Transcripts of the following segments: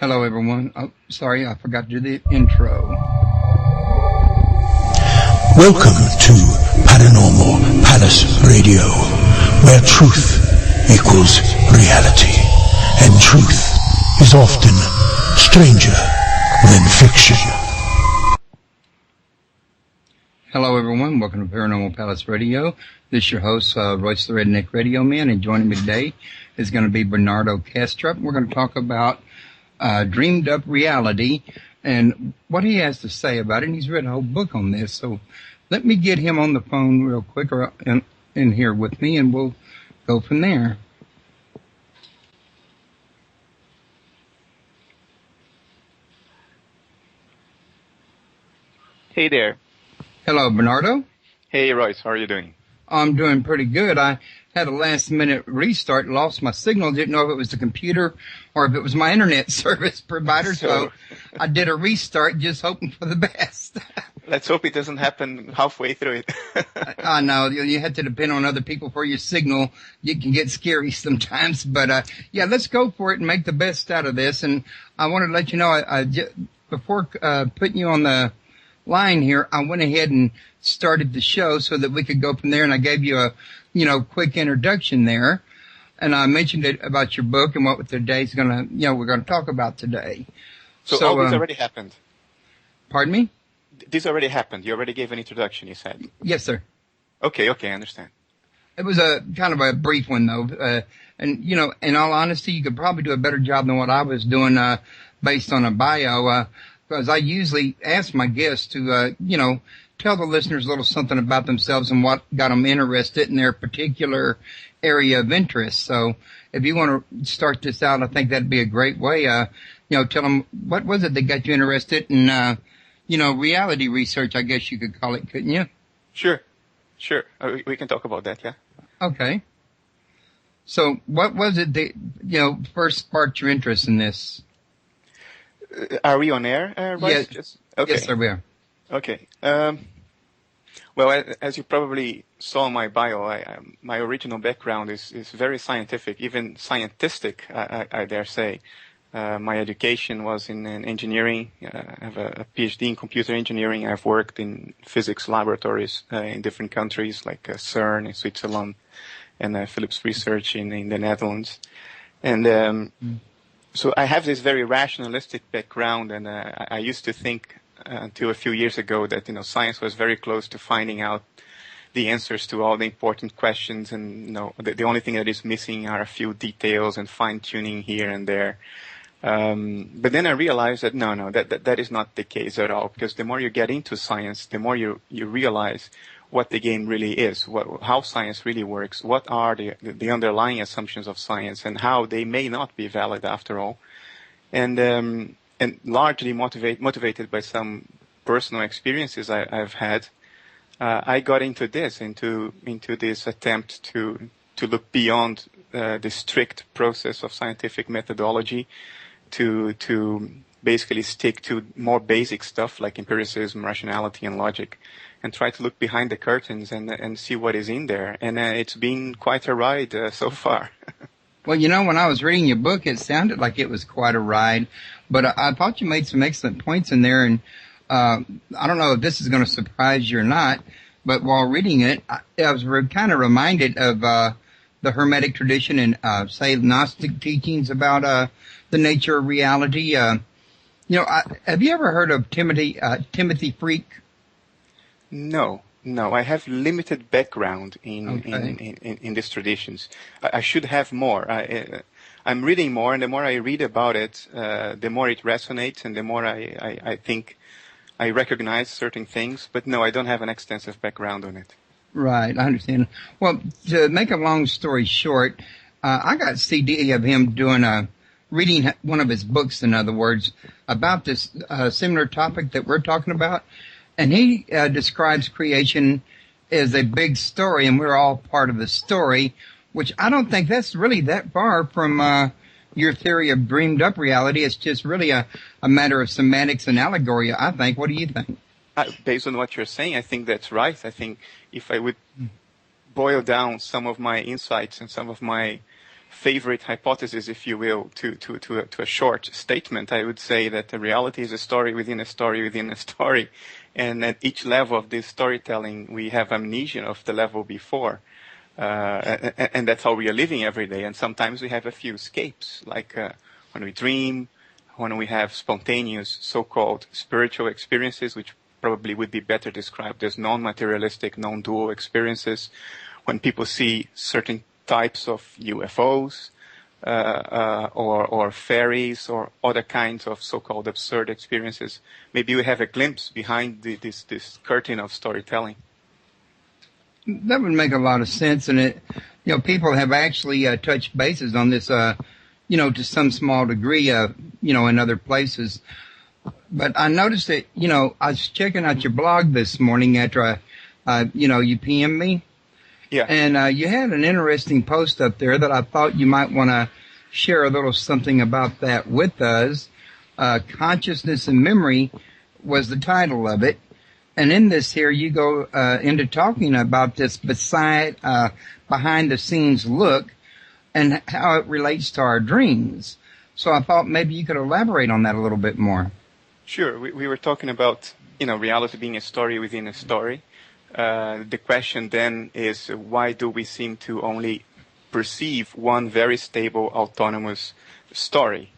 Hello, everyone. Oh, sorry, I forgot to do the intro. Welcome to Paranormal Palace Radio, where truth equals reality, and truth is often stranger than fiction. Hello, everyone. Welcome to Paranormal Palace Radio. This is your host, Royce the Redneck Radio Man, and joining me today is going to be Bernardo Kastrop. We're going to talk about dreamed up reality and what he has to say about it. And he's written a whole book on this. So let me get him on the phone real quick or in here with me, and we'll go from there. Hey there. Hello, Bernardo. Hey, Royce. How are you doing? I'm doing pretty good. I had a last-minute restart, lost my signal, didn't know if it was the computer or if it was my internet service provider, so I did a restart just hoping for the best. Let's hope it doesn't happen halfway through it. I know. You have to depend on other people for your signal. You can get scary sometimes, but yeah, let's go for it and make the best out of this. And I wanted to let you know, before putting you on the line here, I went ahead and started the show so that we could go from there, and I gave you a quick introduction there, and I mentioned it about your book and what today's we're gonna talk about today. So all this already happened. Pardon me? This already happened. You already gave an introduction, you said. Yes, sir. Okay, I understand. It was a kind of a brief one though, and in all honesty, you could probably do a better job than what I was doing, based on a bio, because I usually ask my guests to, tell the listeners a little something about themselves and what got them interested in their particular area of interest. So if you want to start this out, I think that'd be a great way. Tell them what was it that got you interested in, reality research, I guess you could call it, couldn't you? Sure. We can talk about that, yeah. Okay. So what was it that, first sparked your interest in this? Are we on air, Royce? Yes. Okay. Yes, sir, we are. Okay. Well, as you probably saw in my bio, my original background is very scientific, even scientistic, I dare say. My education was in engineering. I have a PhD in computer engineering. I've worked in physics laboratories in different countries like CERN in Switzerland and Philips Research in the Netherlands. And so I have this very rationalistic background, and I used to think until a few years ago that science was very close to finding out the answers to all the important questions, and the only thing that is missing are a few details and fine-tuning here and there. But then I realized that no, that is not the case at all, because the more you get into science, the more you realize what the game really is, how science really works, what are the underlying assumptions of science, and how they may not be valid after all. And largely motivated by some personal experiences I've had, I got into this attempt to look beyond the strict process of scientific methodology, to basically stick to more basic stuff like empiricism, rationality, and logic, and try to look behind the curtains and see what is in there. And it's been quite a ride so far. Well, when I was reading your book, it sounded like it was quite a ride, but I thought you made some excellent points in there, and I don't know if this is going to surprise you or not, but while reading it, I was kind of reminded of the Hermetic tradition and, say, Gnostic teachings about the nature of reality. Have you ever heard of Timothy Freak? No, I have limited background in these traditions. I should have more. I'm reading more, and the more I read about it, the more it resonates, and the more I think I recognize certain things. But no, I don't have an extensive background on it. Right, I understand. Well, to make a long story short, I got a CD of him reading one of his books, in other words, about this similar topic that we're talking about. And he describes creation as a big story, and we're all part of the story, which I don't think that's really that far from your theory of dreamed up reality. It's just really a matter of semantics and allegory, I think. What do you think? Based on what you're saying, I think that's right. I think if I would boil down some of my insights and some of my favorite hypothesis, if you will, to a short statement, I would say that the reality is a story within a story within a story. And at each level of this storytelling, we have amnesia of the level before. And that's how we are living every day. And sometimes we have a few escapes, like when we dream, when we have spontaneous so-called spiritual experiences, which probably would be better described as non-materialistic, non-dual experiences, when people see certain types of UFOs, or fairies, or other kinds of so-called absurd experiences. Maybe we have a glimpse behind this curtain of storytelling. That would make a lot of sense, and people have actually touched bases on this, to some small degree, in other places. But I noticed that, I was checking out your blog this morning after, you PM'd me. Yeah. And you had an interesting post up there that I thought you might want to share a little something about that with us. Consciousness and Memory was the title of it. And in this here, you go into talking about this behind-the-scenes look and how it relates to our dreams. So I thought maybe you could elaborate on that a little bit more. Sure. We were talking about, reality being a story within a story. The question then is, why do we seem to only perceive one very stable, autonomous story,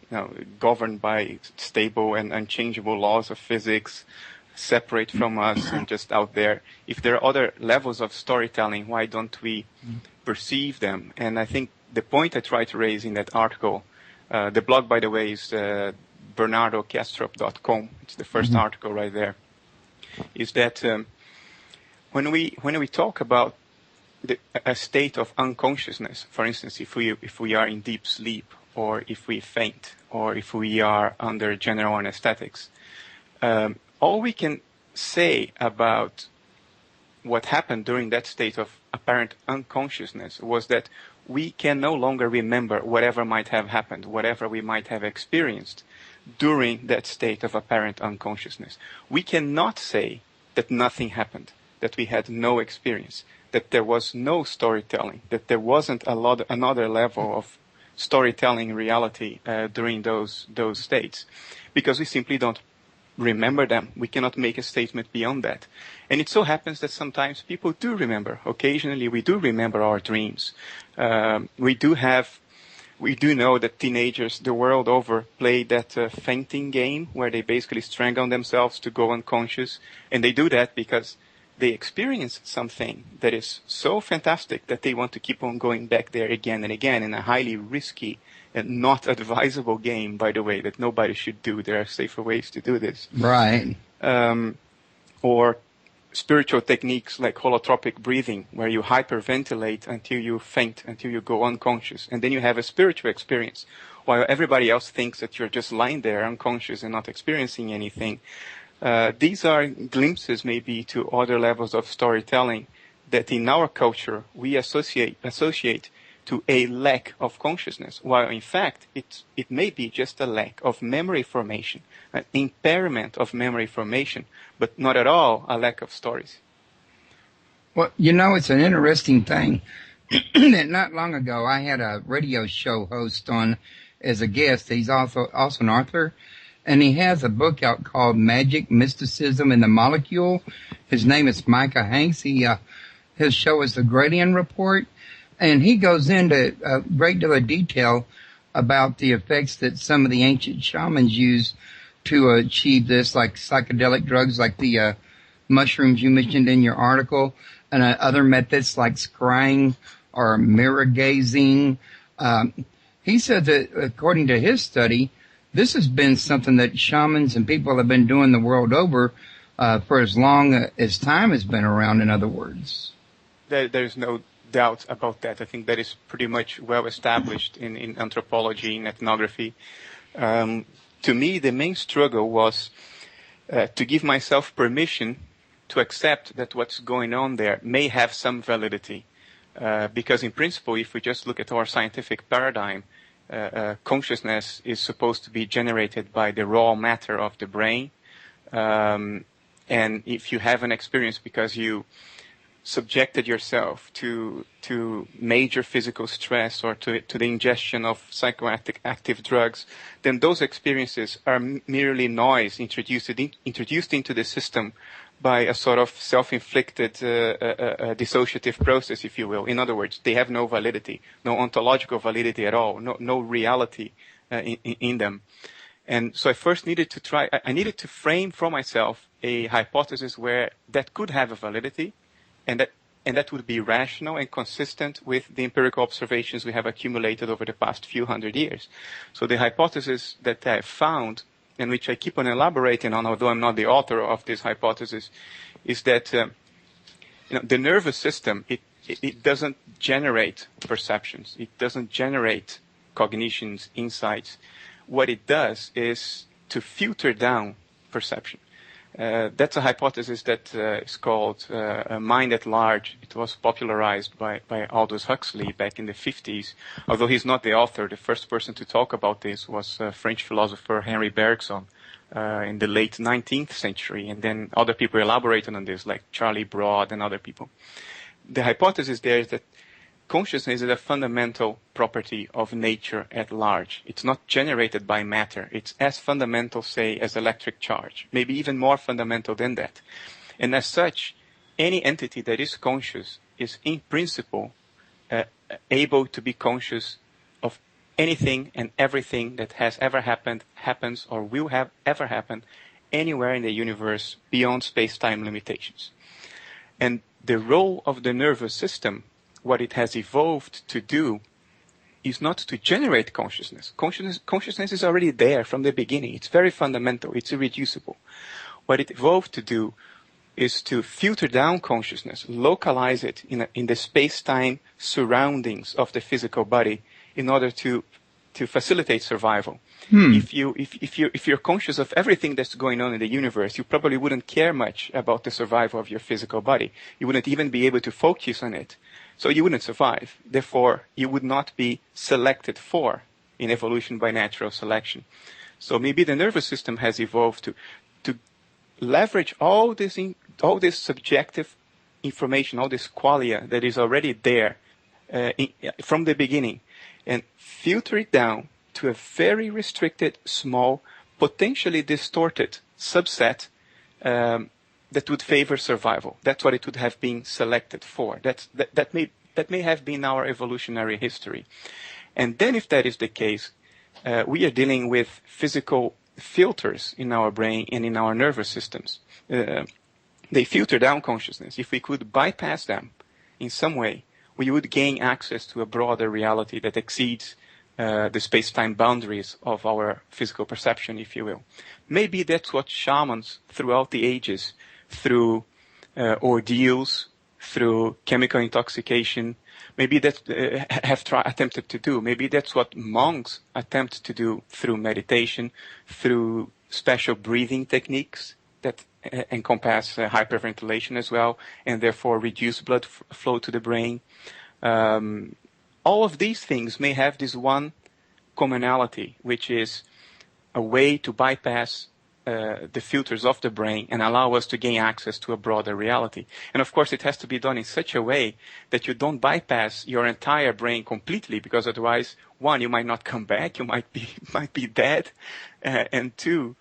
governed by stable and unchangeable laws of physics, separate from us and just out there? If there are other levels of storytelling, why don't we perceive them? And I think the point I try to raise in that article, the blog, by the way, is Bernardo Kastrop.com. It's the first article right there. Is that when we talk about a state of unconsciousness, for instance, if we are in deep sleep, or if we faint, or if we are under general anesthetics, all we can say about what happened during that state of apparent unconsciousness was that we can no longer remember whatever might have happened, whatever we might have experienced during that state of apparent unconsciousness. We cannot say that nothing happened, that we had no experience, that there was no storytelling, that there wasn't another level of storytelling reality during those states, because we simply don't remember them. We cannot make a statement beyond that. And it so happens that sometimes people do remember. Occasionally we do remember our dreams. We do know that teenagers the world over play that fainting game where they basically strangle themselves to go unconscious. And they do that because they experience something that is so fantastic that they want to keep on going back there again and again, in a highly risky and not advisable game, by the way, that nobody should do. There are safer ways to do this. Right. Or spiritual techniques like holotropic breathing, where you hyperventilate until you faint, until you go unconscious. And then you have a spiritual experience, while everybody else thinks that you're just lying there unconscious and not experiencing anything. These are glimpses maybe to other levels of storytelling that in our culture we associate to a lack of consciousness, while in fact it may be just a lack of memory formation, an impairment of memory formation, but not at all a lack of stories. Well, it's an interesting thing that not long ago I had a radio show host on as a guest. He's also an author, and he has a book out called Magic, Mysticism, and the Molecule. His name is Micah Hanks. His show is The Gradient Report. And he goes into a great deal of detail about the effects that some of the ancient shamans use to achieve this, like psychedelic drugs, like the mushrooms you mentioned in your article, and other methods like scrying or mirror gazing. He said that, according to his study, this has been something that shamans and people have been doing the world over for as long as time has been around, in other words. There's no doubt about that. I think that is pretty much well established in anthropology, in ethnography. To me, the main struggle was to give myself permission to accept that what's going on there may have some validity. Because in principle, if we just look at our scientific paradigm, consciousness is supposed to be generated by the raw matter of the brain. And if you have an experience because you subjected yourself to major physical stress or to the ingestion of psychoactive drugs, then those experiences are merely noise introduced into the system by a sort of self-inflicted dissociative process, if you will. In other words, they have no validity, no ontological validity at all, no reality in them. And so I first needed to frame for myself a hypothesis where that could have a validity, and that would be rational and consistent with the empirical observations we have accumulated over the past few hundred years. So the hypothesis that I found, and which I keep on elaborating on, although I'm not the author of this hypothesis, is that the nervous system, it doesn't generate perceptions. It doesn't generate cognitions, insights. What it does is to filter down perception. That's a hypothesis that is called mind at large. It was popularized by Aldous Huxley back in the 50s. Although he's not the author, the first person to talk about this was French philosopher Henri Bergson in the late 19th century. And then other people elaborated on this, like Charlie Broad and other people. The hypothesis there is that consciousness is a fundamental property of nature at large. It's not generated by matter. It's as fundamental, say, as electric charge, maybe even more fundamental than that. And as such, any entity that is conscious is in principle able to be conscious of anything and everything that has ever happened, happens, or will have ever happened anywhere in the universe beyond space-time limitations. And the role of the nervous system, what it has evolved to do, is not to generate consciousness. Consciousness is already there from the beginning. It's very fundamental. It's irreducible. What it evolved to do is to filter down consciousness, localize it in the space-time surroundings of the physical body in order to facilitate survival. If you're conscious of everything that's going on in the universe, you probably wouldn't care much about the survival of your physical body. You wouldn't even be able to focus on it. So you wouldn't survive. Therefore, you would not be selected for in evolution by natural selection. So maybe the nervous system has evolved to leverage all this subjective information, all this qualia that is already there from the beginning, and filter it down to a very restricted, small, potentially distorted subset that would favor survival. That's what it would have been selected for. That may have been our evolutionary history. And then if that is the case, we are dealing with physical filters in our brain and in our nervous systems. They filter down consciousness. If we could bypass them in some way, we would gain access to a broader reality that exceeds the space-time boundaries of our physical perception, if you will. Maybe that's what shamans throughout the ages, through ordeals, through chemical intoxication, maybe that have attempted to do. Maybe that's what monks attempt to do through meditation, through special breathing techniques that encompass hyperventilation as well, and therefore reduce blood flow to the brain. All of these things may have this one commonality, which is a way to bypass the filters of the brain and allow us to gain access to a broader reality. And of course, it has to be done in such a way that you don't bypass your entire brain completely, because otherwise, one, you might not come back, you might be dead, and two,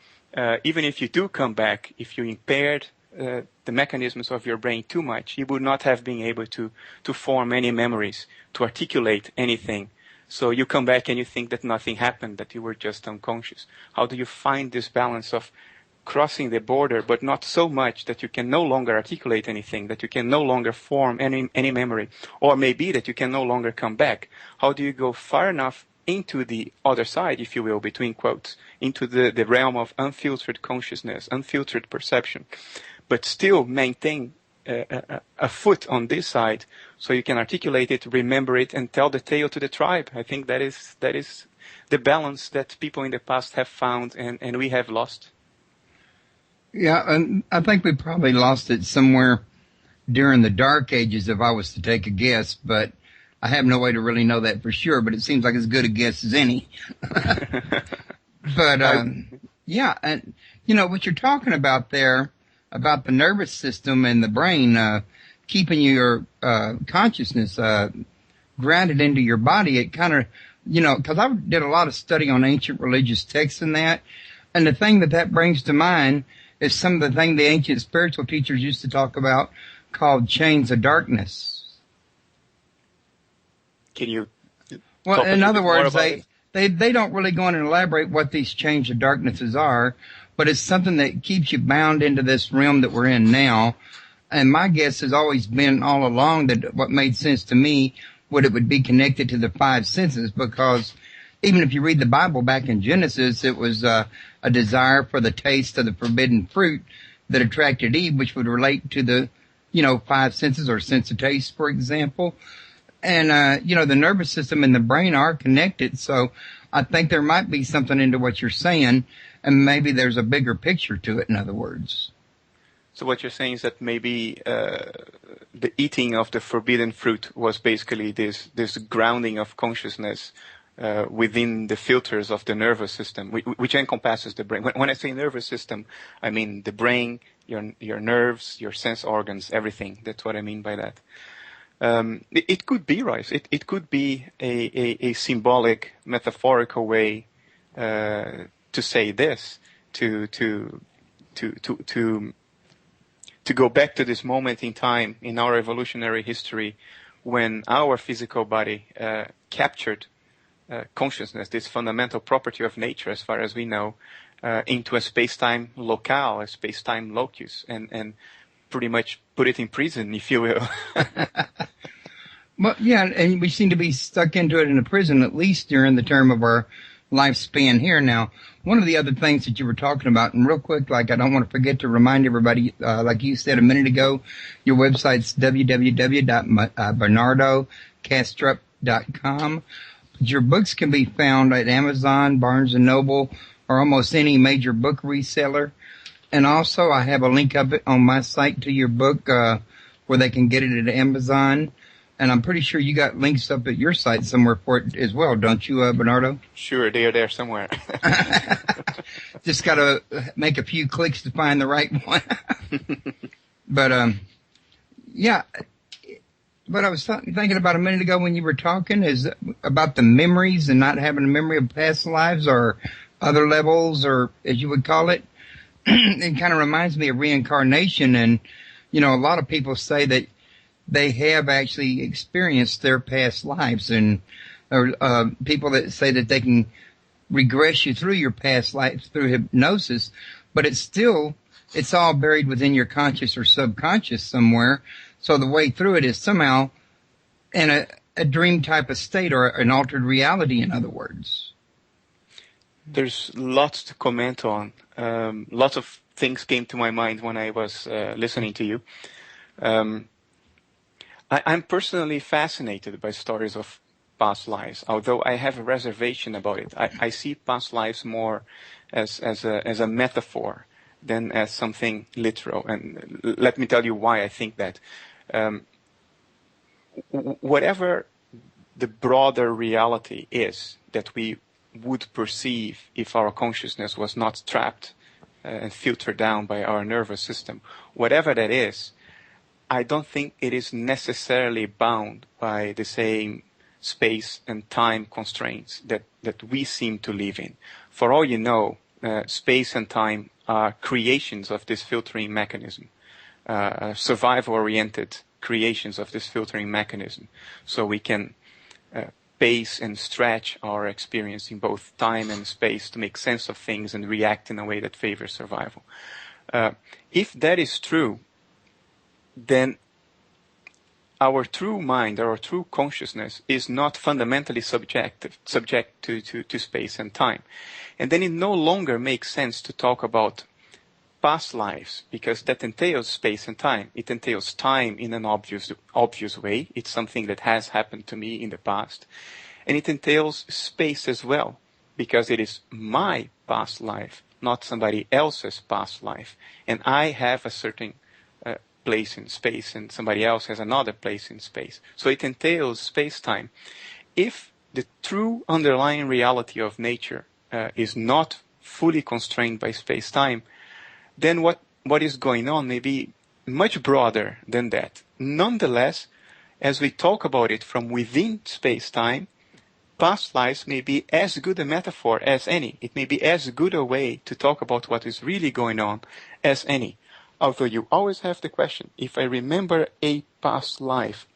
even if you do come back, if you impaired the mechanisms of your brain too much, you would not have been able to form any memories, to articulate anything. So you come back and you think that nothing happened, that you were just unconscious. How do you find this balance of crossing the border, but not so much that you can no longer articulate anything, that you can no longer form any memory, or maybe that you can no longer come back? How do you go far enough into the other side, if you will, between quotes, into the realm of unfiltered consciousness, unfiltered perception, but still maintain a foot on this side, so you can articulate it, remember it, and tell the tale to the tribe? I think that is the balance that people in the past have found, and we have lost. Yeah, and I think we probably lost it somewhere during the Dark Ages, if I was to take a guess, but I have no way to really know that for sure, but it seems like as good a guess as any. But, yeah, and, what you're talking about there, about the nervous system and the brain, keeping your consciousness grounded into your body. It kind of, because I did a lot of study on ancient religious texts and that, and the thing that brings to mind is some of the things the ancient spiritual teachers used to talk about called chains of darkness. Can you? Well, in other words, they don't really go on and elaborate what these chains of darknesses are, but it's something that keeps you bound into this realm that we're in now. And my guess has always been all along that what made sense to me it would be connected to the five senses, because even if you read the Bible back in Genesis, it was a desire for the taste of the forbidden fruit that attracted Eve, which would relate to the, five senses, or sense of taste, for example. And, the nervous system and the brain are connected. So I think there might be something into what you're saying, and maybe there's a bigger picture to it, in other words. So what you're saying is that maybe the eating of the forbidden fruit was basically this grounding of consciousness within the filters of the nervous system, which encompasses the brain. When I say nervous system, I mean the brain, your nerves, your sense organs, everything. That's what I mean by that. It could be, Royce. It could be a symbolic, metaphorical way to say this, to go back to this moment in time in our evolutionary history when our physical body captured consciousness, this fundamental property of nature, as far as we know, into a space-time locale, a space-time locus, and pretty much put it in prison, if you will. Well, yeah, and we seem to be stuck into it in a prison, at least during the term of our lifespan here. Now, one of the other things that you were talking about, and real quick, I don't want to forget to remind everybody, like you said a minute ago, your website's www.bernardokastrop.com. Your books can be found at Amazon, Barnes & Noble, or almost any major book reseller. And also, I have a link up on my site to your book where they can get it at Amazon. And I'm pretty sure you got links up at your site somewhere for it as well, don't you, Bernardo? Sure, they are there somewhere. Just got to make a few clicks to find the right one. But, yeah. What I was thinking about a minute ago when you were talking is about the memories and not having a memory of past lives or other levels, or as you would call it. It kind of reminds me of reincarnation. And, a lot of people say that they have actually experienced their past lives, and people that say that they can regress you through your past life through hypnosis, but it's all buried within your conscious or subconscious somewhere. So the way through it is somehow in a dream type of state, or an altered reality, in other words. There's lots to comment on. Lots of things came to my mind when I was listening to you. I'm personally fascinated by stories of past lives, although I have a reservation about it. I see past lives more as a metaphor than as something literal. And let me tell you why I think that. Whatever the broader reality is that we would perceive if our consciousness was not trapped and filtered down by our nervous system, whatever that is, I don't think it is necessarily bound by the same space and time constraints that we seem to live in. For all you know, space and time are creations of this filtering mechanism, survival-oriented creations of this filtering mechanism. So we can pace and stretch our experience in both time and space to make sense of things and react in a way that favors survival. If that is true, then our true mind, our true consciousness is not fundamentally subject to space and time. And then it no longer makes sense to talk about past lives, because that entails space and time. It entails time in an obvious way. It's something that has happened to me in the past. And it entails space as well, because it is my past life, not somebody else's past life. And I have a certain place in space, and somebody else has another place in space. So it entails space-time. If the true underlying reality of nature is not fully constrained by space-time, then what is going on may be much broader than that. Nonetheless, as we talk about it from within space-time, past lives may be as good a metaphor as any. It may be as good a way to talk about what is really going on as any. Although you always have the question, if I remember a past life,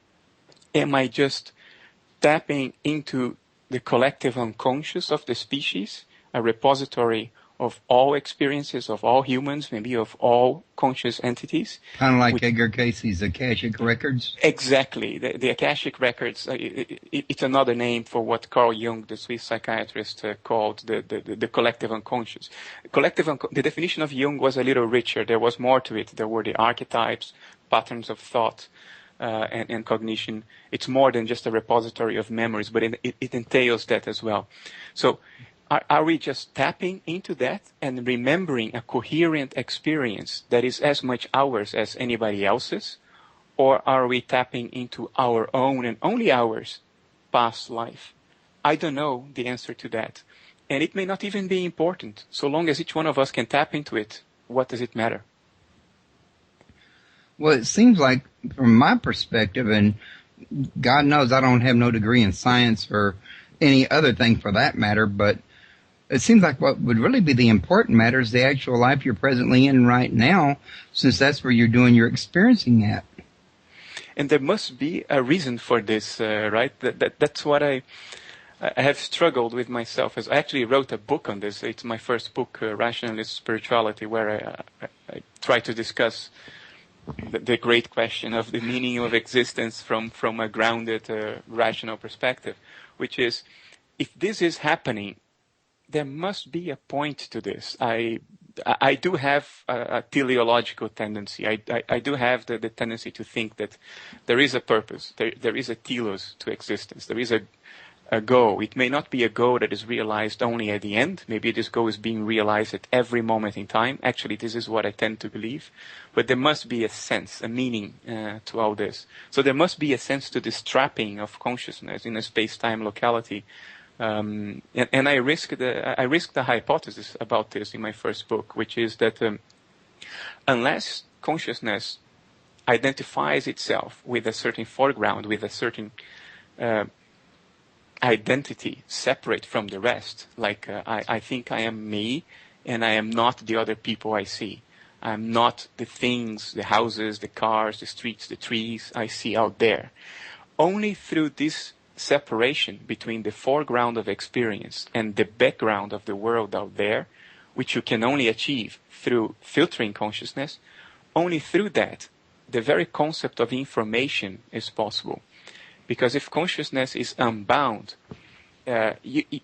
am I just tapping into the collective unconscious of the species, a repository of all experiences of all humans, maybe of all conscious entities? Kind of like Edgar Casey's Akashic Records? Exactly. The Akashic Records, it's another name for what Carl Jung, the Swiss psychiatrist, called the collective unconscious. The definition of Jung was a little richer. There was more to it. There were the archetypes, patterns of thought, and cognition. It's more than just a repository of memories, but it entails that as well. So are we just tapping into that and remembering a coherent experience that is as much ours as anybody else's? Or are we tapping into our own and only ours past life? I don't know the answer to that. And it may not even be important. So long as each one of us can tap into it, what does it matter? Well, it seems like, from my perspective, and God knows I don't have no degree in science or any other thing for that matter, but it seems like what would really be the important matter is the actual life you're presently in right now, since that's where you're doing your experiencing at. And there must be a reason for this, right? That's what I have struggled with myself. As I actually wrote a book on this. It's my first book, Rationalist Spirituality, where I try to discuss the great question of the meaning of existence from a grounded, rational perspective, which is, if this is happening, there must be a point to this. I do have a teleological tendency. I do have the tendency to think that there is a purpose. There is a telos to existence. There is a goal. It may not be a goal that is realized only at the end. Maybe this goal is being realized at every moment in time. Actually, this is what I tend to believe. But there must be a sense, a meaning to all this. So there must be a sense to this trapping of consciousness in a space-time locality. And I risk the hypothesis about this in my first book, which is that unless consciousness identifies itself with a certain foreground, with a certain identity separate from the rest, like I think I am me and I am not the other people I see. I'm not the things, the houses, the cars, the streets, the trees I see out there. Only through this separation between the foreground of experience and the background of the world out there, which you can only achieve through filtering consciousness, only through that, the very concept of information is possible. Because if consciousness is unbound, you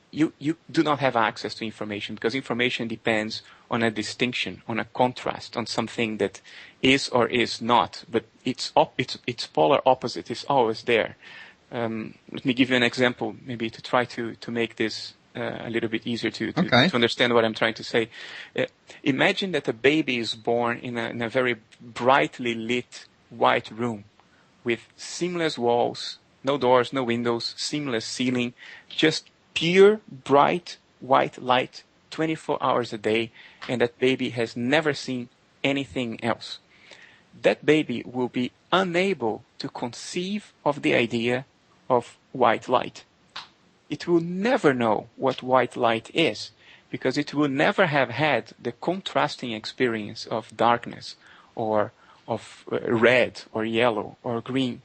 do not have access to information, because information depends on a distinction, on a contrast, on something that is or is not, but its polar opposite is always there. Let me give you an example, maybe to try to make this a little bit easier to understand what I'm trying to say. Imagine that a baby is born in a very brightly lit white room with seamless walls, no doors, no windows, seamless ceiling, just pure bright white light 24 hours a day, and that baby has never seen anything else. That baby will be unable to conceive of the idea of white light. It will never know what white light is, because it will never have had the contrasting experience of darkness or of red or yellow or green.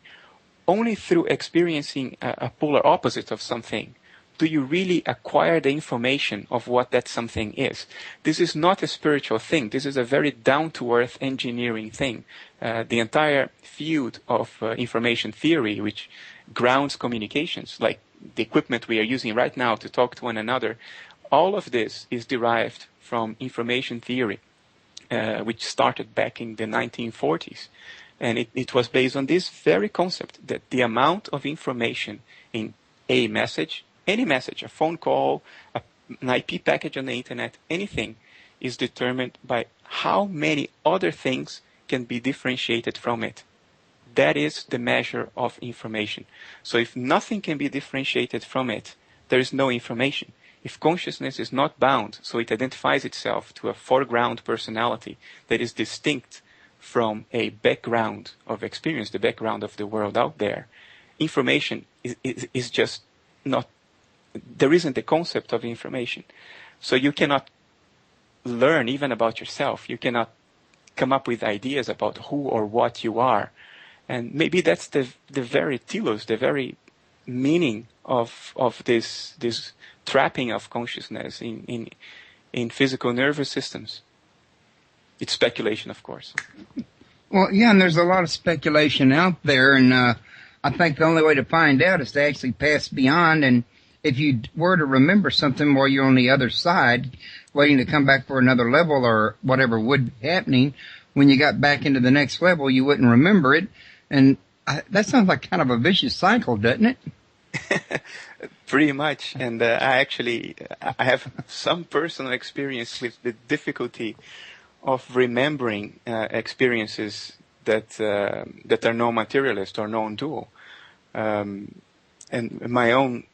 Only through experiencing a polar opposite of something do you really acquire the information of what that something is. This is not a spiritual thing. This is a very down-to-earth engineering thing. The entire field of information theory, which grounds communications, like the equipment we are using right now to talk to one another, all of this is derived from information theory, which started back in the 1940s. And it was based on this very concept, that the amount of information in a message, any message, a phone call, an IP package on the internet, anything, is determined by how many other things can be differentiated from it. That is the measure of information. So if nothing can be differentiated from it, there is no information. If consciousness is not bound, so it identifies itself to a foreground personality that is distinct from a background of experience, the background of the world out there, information is just not, there isn't a concept of information. So you cannot learn even about yourself. You cannot come up with ideas about who or what you are. And maybe that's the very telos, the very meaning of this trapping of consciousness in physical nervous systems. It's speculation, of course. Well, yeah, and there's a lot of speculation out there, and I think the only way to find out is to actually pass beyond. And if you were to remember something while you're on the other side, waiting to come back for another level or whatever would be happening, when you got back into the next level, you wouldn't remember it. And that sounds like kind of a vicious cycle, doesn't it? Pretty much. And I have some personal experience with the difficulty of remembering experiences that are non-materialist or non-dual. And my own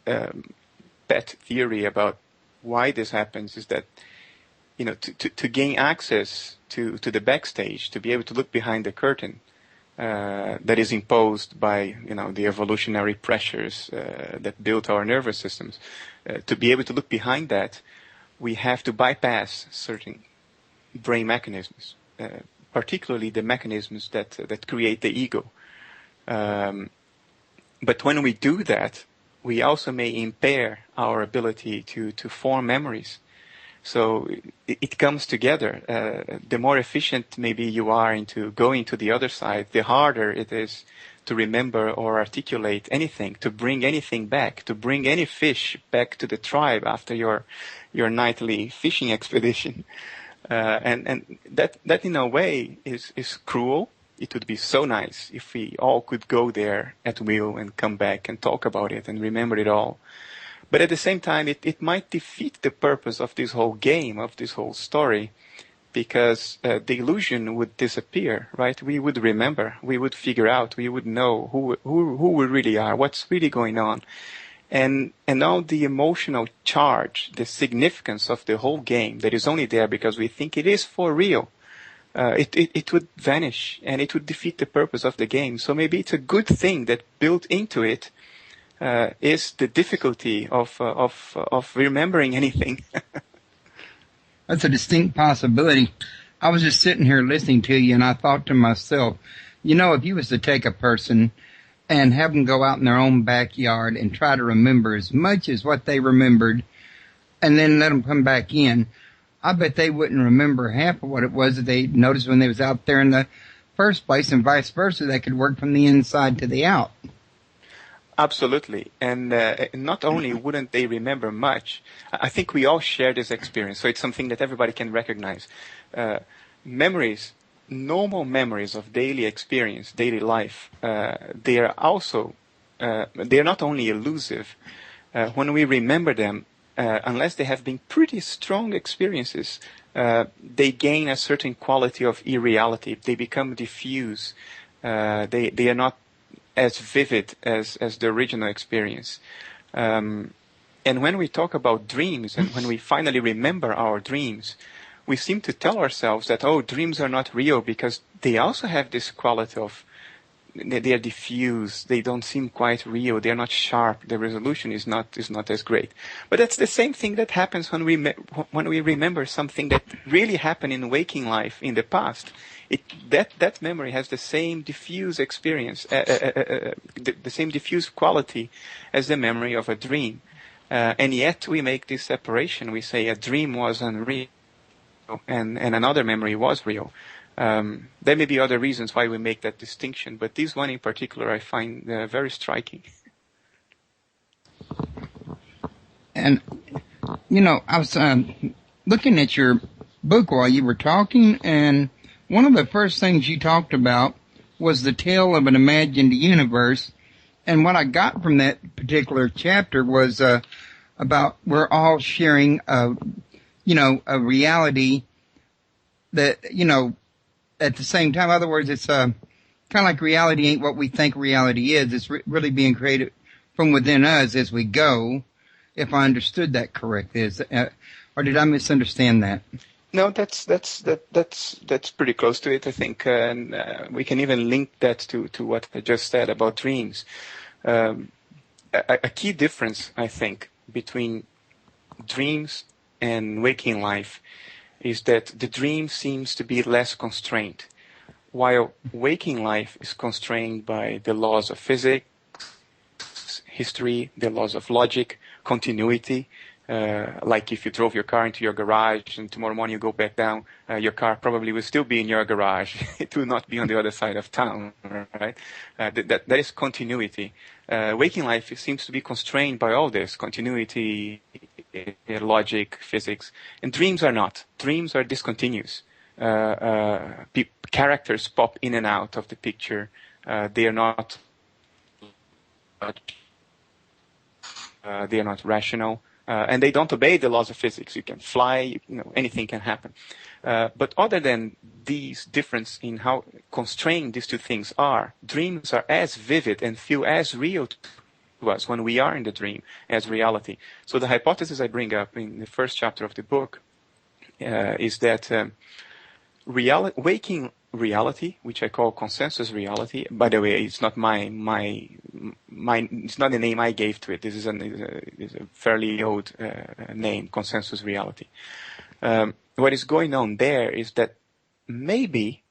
pet theory about why this happens is that, to gain access to the backstage, to be able to look behind the curtain that is imposed by, the evolutionary pressures that built our nervous systems, to be able to look behind that, we have to bypass certain brain mechanisms, particularly the mechanisms that create the ego. But when we do that, we also may impair our ability to form memories. So it comes together. The more efficient maybe you are into going to the other side, the harder it is to remember or articulate anything, to bring anything back, to bring any fish back to the tribe after your nightly fishing expedition. And that in a way is cruel. It would be so nice if we all could go there at will and come back and talk about it and remember it all. But at the same time, it might defeat the purpose of this whole game, of this whole story, because the illusion would disappear, right? We would remember, we would figure out, we would know who we really are, what's really going on. And now the emotional charge, the significance of the whole game that is only there because we think it is for real, it would vanish and it would defeat the purpose of the game. So maybe it's a good thing that built into it is the difficulty of remembering anything. That's a distinct possibility. I was just sitting here listening to you, and I thought to myself, if you was to take a person and have them go out in their own backyard and try to remember as much as what they remembered, and then let them come back in, I bet they wouldn't remember half of what it was that they noticed when they was out there in the first place, and vice versa. They could work from the inside to the out. Absolutely. And not only wouldn't they remember much, I think we all share this experience, so it's something that everybody can recognize. Memories, normal memories of daily experience, daily life, they are also, they are not only elusive. When we remember them, unless they have been pretty strong experiences, they gain a certain quality of irreality. They become diffuse. They are not as vivid as the original experience. And when we talk about dreams, and when we finally remember our dreams, we seem to tell ourselves that, dreams are not real because they also have this quality of, they are diffuse, they don't seem quite real, they are not sharp, the resolution is not as great. But that's the same thing that happens when we remember something that really happened in waking life in the past. That memory has the same diffuse experience, the same diffuse quality as the memory of a dream. And yet we make this separation. We say a dream was unreal and another memory was real. There may be other reasons why we make that distinction, but this one in particular I find very striking. And, I was looking at your book while you were talking, and one of the first things you talked about was the tale of an imagined universe. And what I got from that particular chapter was about we're all sharing a reality that, at the same time. In other words, it's kind of like reality ain't what we think reality is. It's really being created from within us as we go, if I understood that correctly. Or did I misunderstand that? No, that's pretty close to it, I think, and we can even link that to what I just said about dreams. A key difference, I think, between dreams and waking life is that the dream seems to be less constrained, while waking life is constrained by the laws of physics, history, the laws of logic, continuity. Like if you drove your car into your garage and tomorrow morning you go back down, your car probably will still be in your garage. It will not be on the other side of town, right? That is continuity. Waking life seems to be constrained by all this, continuity, logic, physics. And dreams are not. Dreams are discontinuous. Characters pop in and out of the picture. They are not rational. And they don't obey the laws of physics. You can fly, anything can happen. But other than these difference in how constrained these two things are, dreams are as vivid and feel as real to us when we are in the dream as reality. So the hypothesis I bring up in the first chapter of the book is that waking reality, which I call consensus reality. By the way, it's not my it's not the name I gave to it. This is a fairly old name, consensus reality. What is going on there is that maybe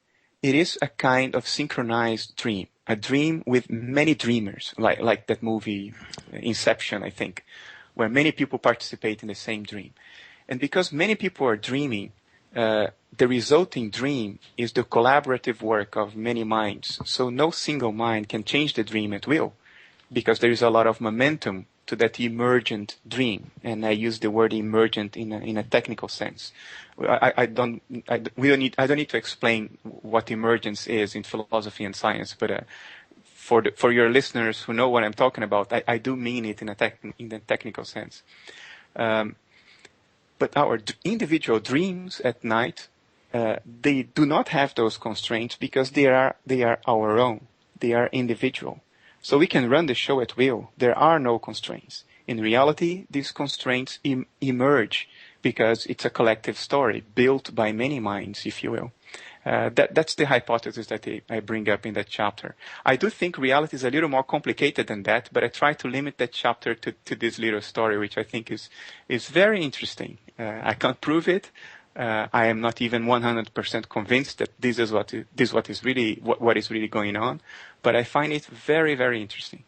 it is a kind of synchronized dream, a dream with many dreamers, like that movie Inception, I think, where many people participate in the same dream. And because many people are dreaming, the resulting dream is the collaborative work of many minds. So no single mind can change the dream at will, because there is a lot of momentum to that emergent dream. And I use the word emergent in a technical sense. I don't need to explain what emergence is in philosophy and science, but for your listeners who know what I'm talking about, I do mean it in the technical sense. But our individual dreams at night, they do not have those constraints because they are our own. They are individual. So we can run the show at will. There are no constraints. In reality, these constraints emerge because it's a collective story built by many minds, if you will. That's the hypothesis that I bring up in that chapter. I do think reality is a little more complicated than that, but I try to limit that chapter to this little story, which I think is very interesting. I can't prove it. I am not even 100% convinced that this is what is really going on, but I find it very, very interesting.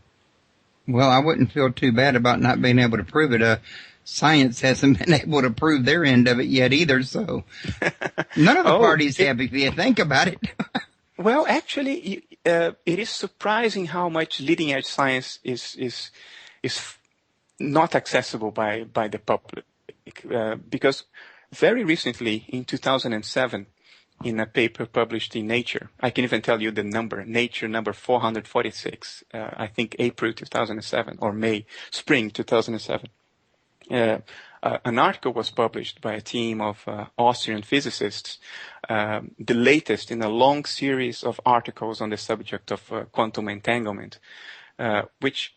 Well, I wouldn't feel too bad about not being able to prove it. Science hasn't been able to prove their end of it yet either, so none of the parties have, if you think about it. Well, actually, it is surprising how much leading edge science is not accessible by the public, because very recently, in 2007, in a paper published in Nature, I can even tell you the number, Nature number 446, I think April 2007 or spring 2007. An article was published by a team of Austrian physicists, the latest in a long series of articles on the subject of quantum entanglement, which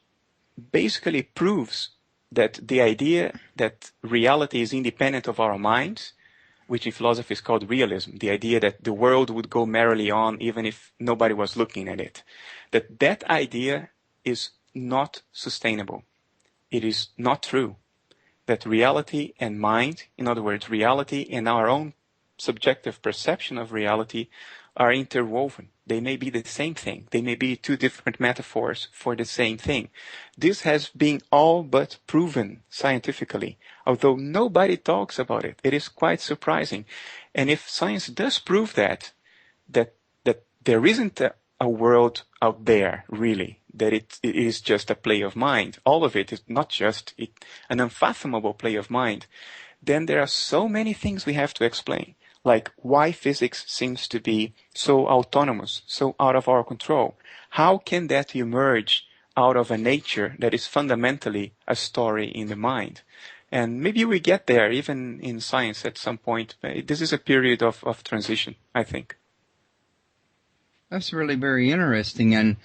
basically proves that the idea that reality is independent of our minds, which in philosophy is called realism, the idea that the world would go merrily on even if nobody was looking at it, that idea is not sustainable. It is not true. That reality and mind, in other words, reality and our own subjective perception of reality are interwoven. They may be the same thing. They may be two different metaphors for the same thing. This has been all but proven scientifically, although nobody talks about it. It is quite surprising. And if science does prove that there isn't a world out there, really, that it is just a play of mind, all of it is not just an unfathomable play of mind, then there are so many things we have to explain. Like why physics seems to be so autonomous, so out of our control. How can that emerge out of a nature that is fundamentally a story in the mind? And maybe we get there even in science at some point. This is a period of transition, I think. That's really very interesting, and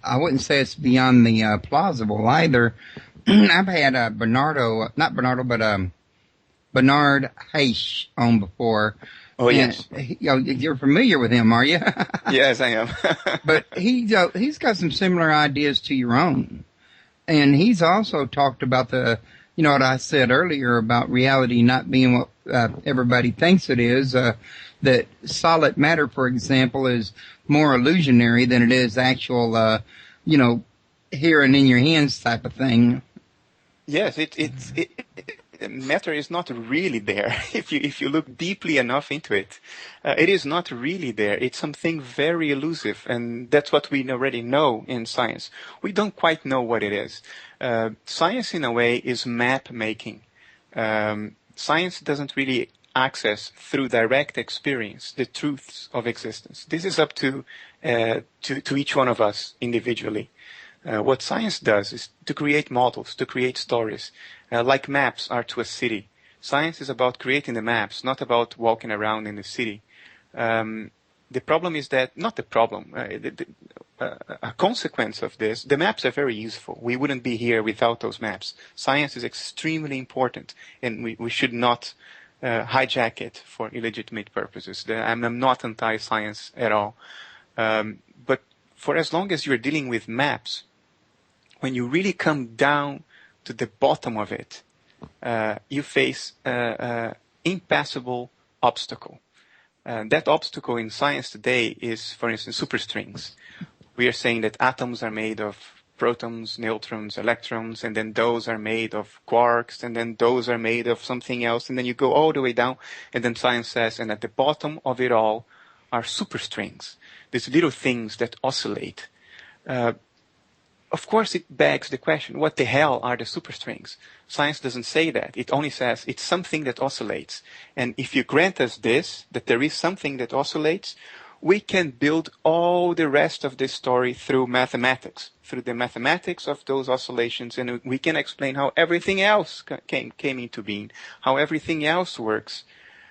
I wouldn't say it's beyond the plausible either. I've had Bernardo, not Bernardo, but Bernard Heisch on before. Oh, yes. You're familiar with him, are you? Yes, I am. But he's got some similar ideas to your own. And he's also talked about what I said earlier about reality not being what everybody thinks it is. That solid matter, for example, is more illusionary than it is actual, here and in your hands type of thing. Yes, matter is not really there. If you look deeply enough into it, it is not really there. It's something very elusive, and that's what we already know in science. We don't quite know what it is. Science, in a way, is map making. Science doesn't really access through direct experience the truths of existence. This is up to each one of us individually. What science does is to create models, to create stories, like maps are to a city. Science is about creating the maps, not about walking around in the city. The problem is that, not the problem, a consequence of this, the maps are very useful. We wouldn't be here without those maps. Science is extremely important, and we should not hijack it for illegitimate purposes. I'm not anti-science at all. But for as long as you're dealing with maps, when you really come down to the bottom of it, you face an impassable obstacle. That obstacle in science today is, for instance, superstrings. We are saying that atoms are made of protons, neutrons, electrons, and then those are made of quarks, and then those are made of something else, and then you go all the way down, and then science says, and at the bottom of it all are superstrings, these little things that oscillate. Of course, it begs the question, what the hell are the superstrings? Science doesn't say that. It only says it's something that oscillates. And if you grant us this, that there is something that oscillates, we can build all the rest of this story through mathematics, through the mathematics of those oscillations, and we can explain how everything else came into being, how everything else works.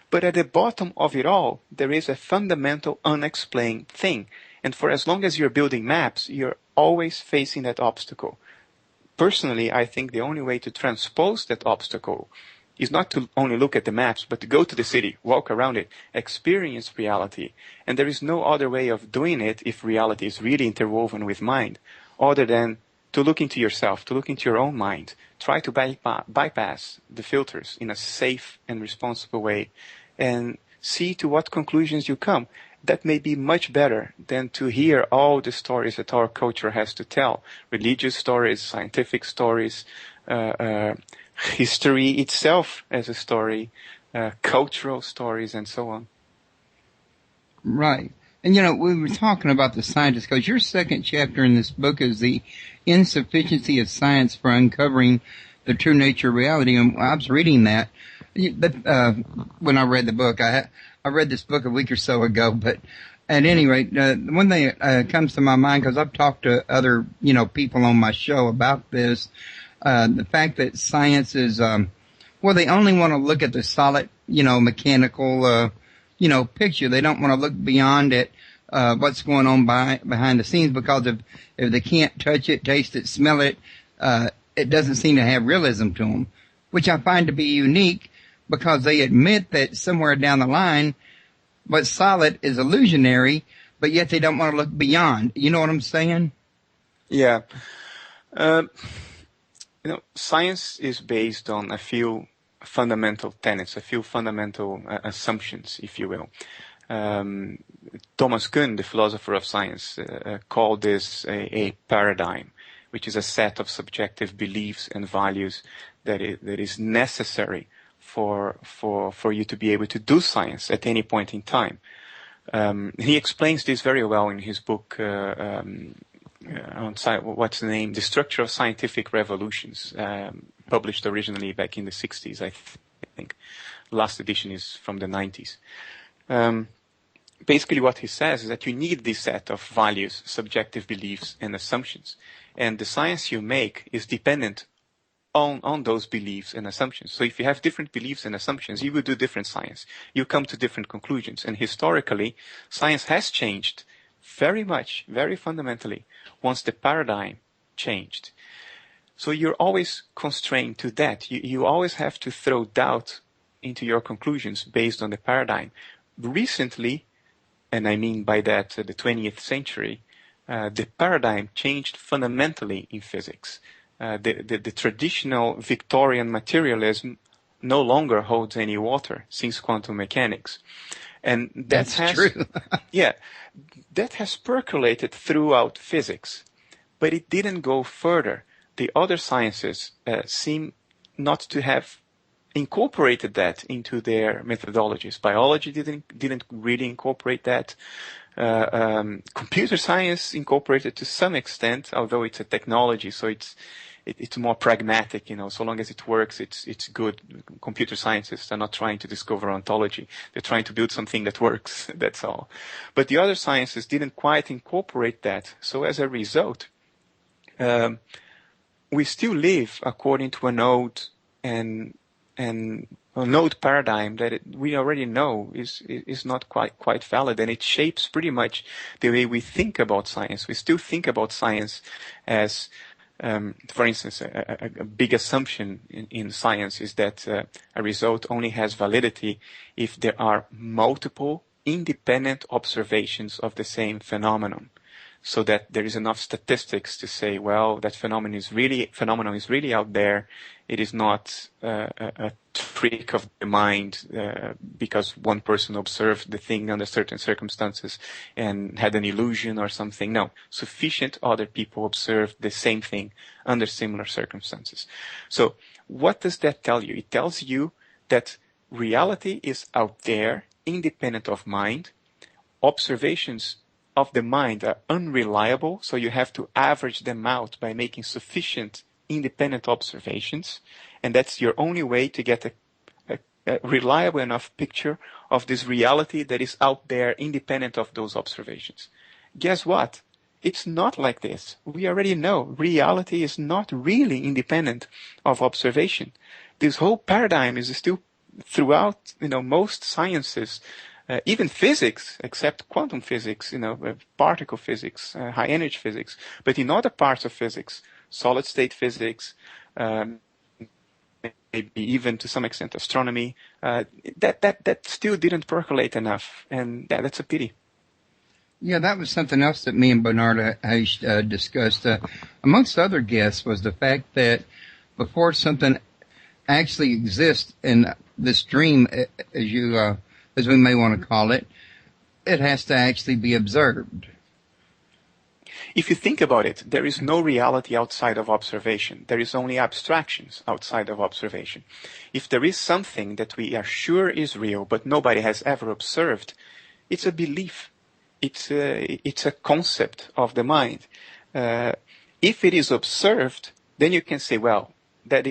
But at the bottom of it all, there is a fundamental unexplained thing. And for as long as you're building maps, you're always facing that obstacle. Personally, I think the only way to transpose that obstacle is not to only look at the maps, but to go to the city, walk around it, experience reality. And there is no other way of doing it if reality is really interwoven with mind, other than to look into yourself, to look into your own mind. Try to bypass the filters in a safe and responsible way, and see to what conclusions you come. That may be much better than to hear all the stories that our culture has to tell. Religious stories, scientific stories, history itself as a story, cultural stories, and so on. Right. And, we were talking about the scientists, because your second chapter in this book is the insufficiency of science for uncovering the true nature of reality. And I was reading that. When I read the book, I read this book a week or so ago, but at any rate, the one thing that comes to my mind, because I've talked to other, people on my show about this, the fact that science is, they only want to look at the solid, mechanical, picture. They don't want to look beyond it, what's going on behind the scenes, because if they can't touch it, taste it, smell it, it doesn't seem to have realism to them, which I find to be unique, because they admit that somewhere down the line, what's solid is illusionary, but yet they don't want to look beyond. You know what I'm saying? Yeah. Science is based on a few fundamental tenets, a few fundamental assumptions, if you will. Thomas Kuhn, the philosopher of science, called this a paradigm, which is a set of subjective beliefs and values that is necessary for you to be able to do science at any point in time. He explains this very well in his book, what's the name? The Structure of Scientific Revolutions, published originally back in the 60s, I think. Last edition is from the 90s. Basically what he says is that you need this set of values, subjective beliefs, and assumptions. And the science you make is dependent on those beliefs and assumptions. So if you have different beliefs and assumptions, you will do different science. You come to different conclusions. And historically, science has changed very much, very fundamentally, once the paradigm changed. So you're always constrained to that. You always have to throw doubt into your conclusions based on the paradigm. Recently, and I mean by that the 20th century, the paradigm changed fundamentally in physics. The traditional Victorian materialism no longer holds any water since quantum mechanics. And That's true. Yeah, that has percolated throughout physics, but it didn't go further. The other sciences seem not to have incorporated that into their methodologies. Biology didn't really incorporate that. Computer science incorporated to some extent, although it's a technology, so it's more pragmatic, so long as it works, it's good. Computer scientists are not trying to discover ontology. They're trying to build something that works, that's all. But the other sciences didn't quite incorporate that. So as a result, we still live according to an old and a node paradigm that we already know is not quite valid, and it shapes pretty much the way we think about science. We still think about science as, for instance, a big assumption in science is that a result only has validity if there are multiple independent observations of the same phenomenon, so that there is enough statistics to say, well, that phenomenon is really out there. It is not a trick of the mind because one person observed the thing under certain circumstances and had an illusion or something. No, sufficient other people observed the same thing under similar circumstances. So what does that tell you? It tells you that reality is out there, independent of mind. Observations of the mind are unreliable, so you have to average them out by making sufficient independent observations, and that's your only way to get a reliable enough picture of this reality that is out there independent of those observations. Guess what? It's not like this. We already know reality is not really independent of observation. This whole paradigm is still throughout, most sciences, even physics, except quantum physics, particle physics, high energy physics, but in other parts of physics, solid state physics, maybe even to some extent astronomy, that still didn't percolate enough, and that's a pity. Yeah, that was something else that me and Bernardo discussed, amongst other guests, was the fact that before something actually exists in this dream, as we may want to call it, it has to actually be observed. If you think about it, there is no reality outside of observation. There is only abstractions outside of observation. If there is something that we are sure is real, but nobody has ever observed, it's a belief. It's a concept of the mind. If it is observed, then you can say, well, that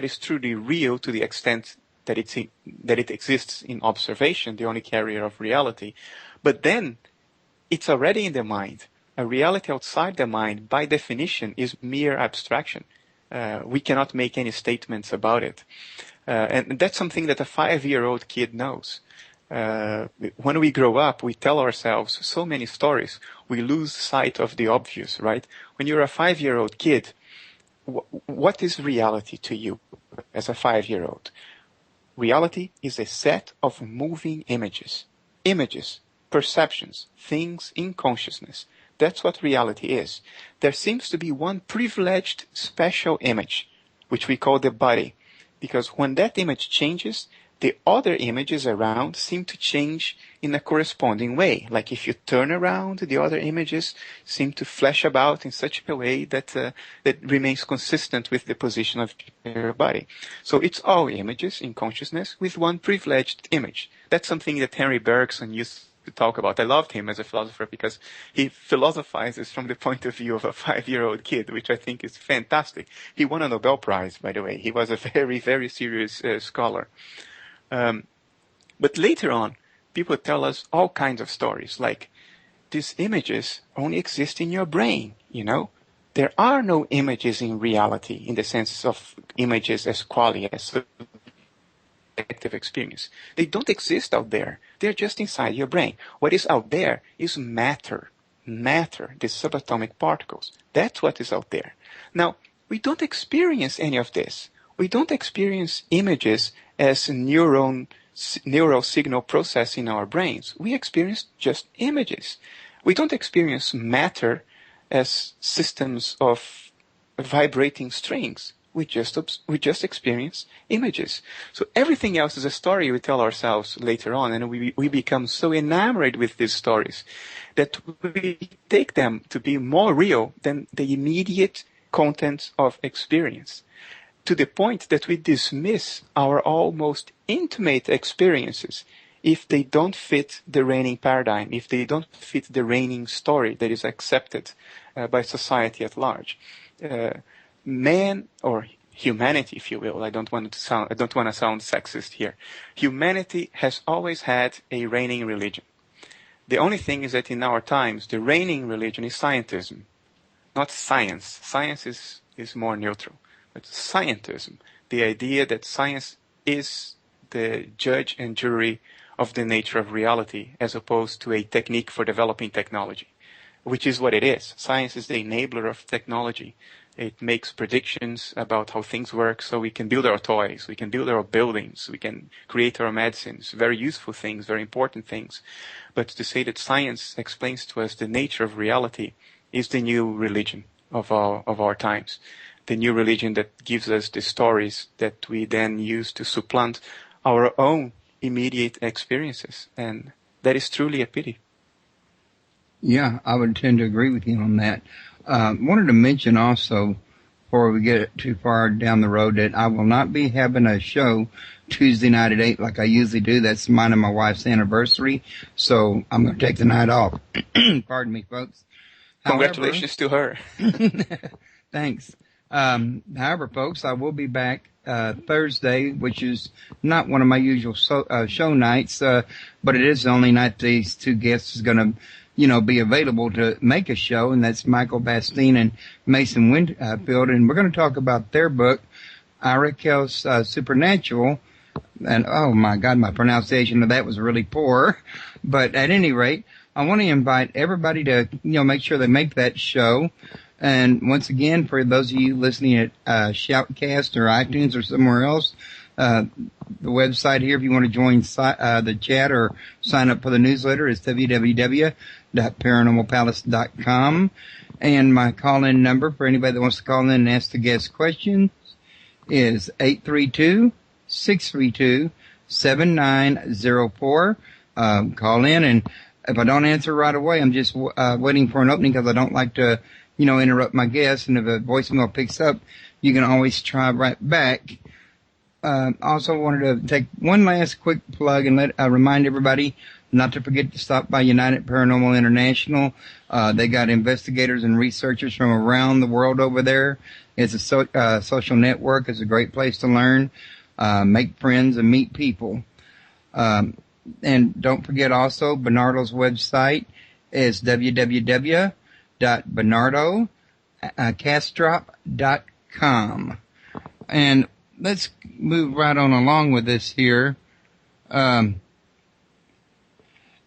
is truly real to the extent that it exists in observation, the only carrier of reality. But then it's already in the mind. A reality outside the mind, by definition, is mere abstraction. We cannot make any statements about it. And that's something that a 5-year-old kid knows. When we grow up, we tell ourselves so many stories. We lose sight of the obvious, right? When you're a 5-year-old kid, what is reality to you as a 5-year-old? Reality is a set of moving images, perceptions, things in consciousness. That's what reality is. There seems to be one privileged special image, which we call the body, because when that image changes, the other images around seem to change in a corresponding way. Like if you turn around, the other images seem to flash about in such a way that that remains consistent with the position of your body. So it's all images in consciousness with one privileged image. That's something that Henry Bergson used to talk about. I loved him as a philosopher because he philosophizes from the point of view of a 5-year-old kid, which I think is fantastic. He won a Nobel Prize, by the way. He was a very, very serious scholar. But later on, people tell us all kinds of stories, like these images only exist in your brain, There are no images in reality in the sense of images as qualia, as subjective experience. They don't exist out there. They're just inside your brain. What is out there is matter, the subatomic particles. That's what is out there. Now, we don't experience any of this. We don't experience images as neural signal processing in our brains. We experience just images. We don't experience matter as systems of vibrating strings. We just experience images. So everything else is a story we tell ourselves later on, and we become so enamored with these stories that we take them to be more real than the immediate content of experience, to the point that we dismiss our almost intimate experiences if they don't fit the reigning paradigm, if they don't fit the reigning story that is accepted by society at large. Man, or humanity, if you will, I don't want to sound sexist here. Humanity has always had a reigning religion. The only thing is that in our times, the reigning religion is scientism, not science. Science is more neutral. But scientism, the idea that science is the judge and jury of the nature of reality, as opposed to a technique for developing technology, which is what it is. Science is the enabler of technology. It makes predictions about how things work so we can build our toys, we can build our buildings, we can create our medicines, very useful things, very important things. But to say that science explains to us the nature of reality is the new religion of our times. The new religion that gives us the stories that we then use to supplant our own immediate experiences. And that is truly a pity. Yeah, I would tend to agree with you on that. Wanted to mention also, before we get too far down the road, that I will not be having a show Tuesday night at 8 like I usually do. That's mine and my wife's anniversary, so I'm going to take the night off. Pardon me, folks. Congratulations to her. Thanks. However, folks, I will be back Thursday, which is not one of my usual show nights, but it is the only night these two guests is going to be available to make a show, and that's Michael Bastine and Mason Winfield, and we're going to talk about their book, Irakel's Supernatural, and oh my God, my pronunciation of that was really poor, but at any rate, I want to invite everybody to, make sure they make that show, and once again, for those of you listening at Shoutcast or iTunes or somewhere else, the website here, if you want to join the chat or sign up for the newsletter, is www.paranormalpalace.com. And my call-in number for anybody that wants to call in and ask the guest questions is 832-632-7904. Call in, and if I don't answer right away, I'm just waiting for an opening because I don't like to, interrupt my guests. And if a voicemail picks up, you can always try right back. Also wanted to take one last quick plug and remind everybody not to forget to stop by United Paranormal International. They got investigators and researchers from around the world over there. It's a social network. It's a great place to learn, make friends, and meet people. And don't forget also, Bernardo's website is www.bernardokastrop.com. And let's move right on along with this here. Now,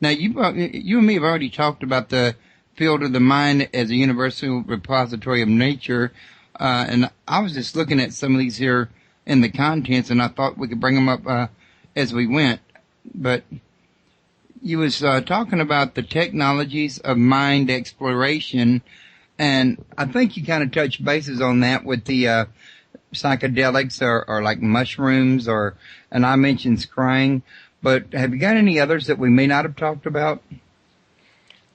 you and me have already talked about the field of the mind as a universal repository of nature, and I was just looking at some of these here in the contents, and I thought we could bring them up as we went. But you was talking about the technologies of mind exploration, and I think you kind of touched bases on that with the psychedelics or like mushrooms, and I mentioned scrying, but have you got any others that we may not have talked about?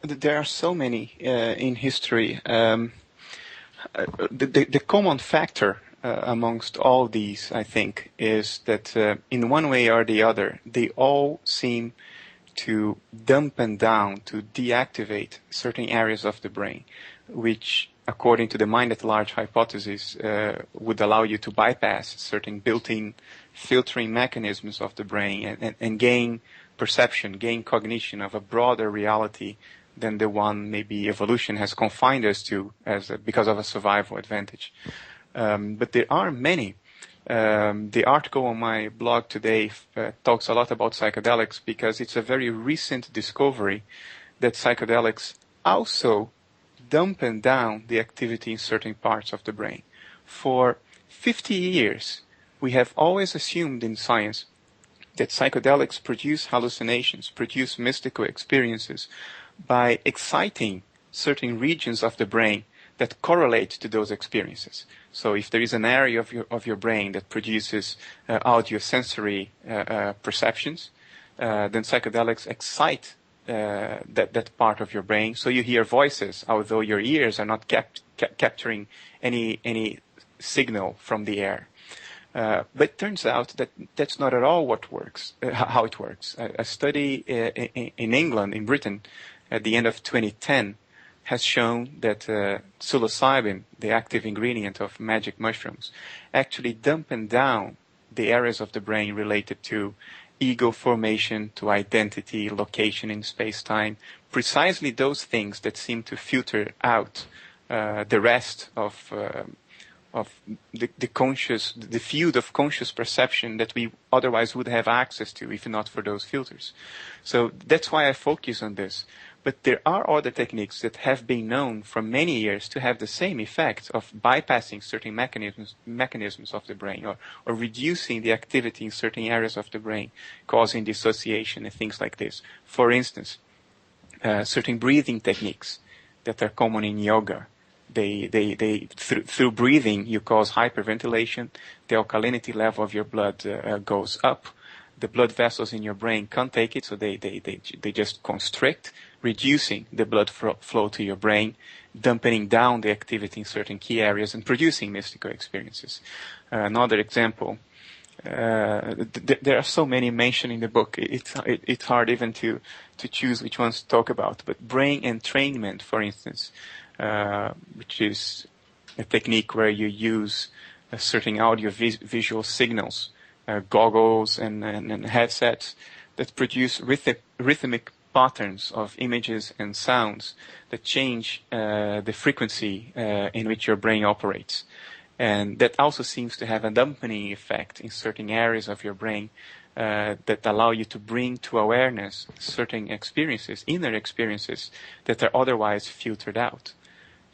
There are so many in history. The common factor amongst all these, I think, is that in one way or the other, they all seem to dampen down, to deactivate certain areas of the brain, which, according to the mind at large hypothesis, would allow you to bypass certain built-in filtering mechanisms of the brain and gain perception, gain cognition of a broader reality than the one maybe evolution has confined us to because of a survival advantage. But there are many. The article on my blog today talks a lot about psychedelics because it's a very recent discovery that psychedelics also dampen down the activity in certain parts of the brain. For 50 years, we have always assumed in science that psychedelics produce hallucinations, produce mystical experiences by exciting certain regions of the brain that correlate to those experiences. So if there is an area of your brain that produces audio-sensory perceptions, then psychedelics excite that part of your brain, so you hear voices, although your ears are not capturing any signal from the air. But it turns out that that's not at all how it works. A study in England, in Britain, at the end of 2010, has shown that psilocybin, the active ingredient of magic mushrooms, actually dampen down the areas of the brain related to ego formation, to identity, location in space-time, precisely those things that seem to filter out the rest of the field of conscious perception that we otherwise would have access to if not for those filters. So that's why I focus on this. But there are other techniques that have been known for many years to have the same effect of bypassing certain mechanisms of the brain, or reducing the activity in certain areas of the brain, causing dissociation and things like this. For instance, certain breathing techniques that are common in yoga. Through breathing, you cause hyperventilation. The alkalinity level of your blood goes up. The blood vessels in your brain can't take it, so they just constrict, reducing the blood flow to your brain, dampening down the activity in certain key areas, and producing mystical experiences. Another example, there are so many mentioned in the book, it's hard even to choose which ones to talk about, but brain entrainment, for instance, which is a technique where you use certain audio-visual signals, goggles and headsets that produce rhythmic patterns of images and sounds that change the frequency in which your brain operates. And that also seems to have a dampening effect in certain areas of your brain that allow you to bring to awareness certain experiences, inner experiences, that are otherwise filtered out.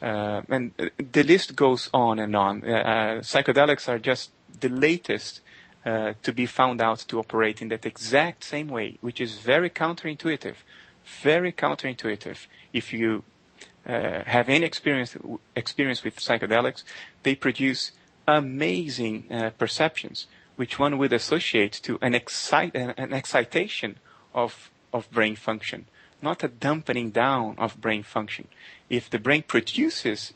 And the list goes on and on. Psychedelics are just the latest to be found out to operate in that exact same way, which is very counterintuitive. Very counterintuitive. If you have any experience with psychedelics, they produce amazing perceptions, which one would associate to an excitation of brain function, not a dampening down of brain function. If the brain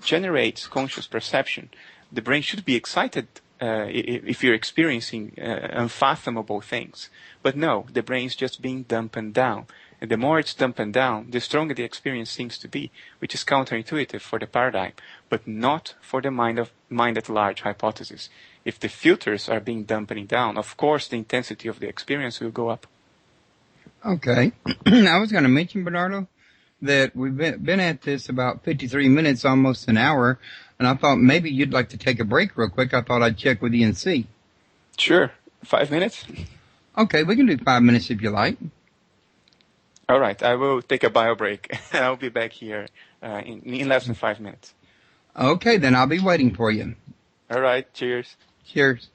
generates conscious perception, the brain should be excited if you're experiencing unfathomable things. But no, the brain is just being dampened down. And the more it's dampened down, the stronger the experience seems to be, which is counterintuitive for the paradigm, but not for the mind at large hypothesis. If the filters are being dampened down, of course the intensity of the experience will go up. Okay. I was going to mention, Bernardo, that we've been at this about 53 minutes, almost an hour, and I thought maybe you'd like to take a break real quick. I thought I'd check with you and see. Sure. 5 minutes? Okay, we can do 5 minutes if you like. All right, I will take a bio break. I'll be back here in less than 5 minutes. Okay, then I'll be waiting for you. All right, cheers. Cheers.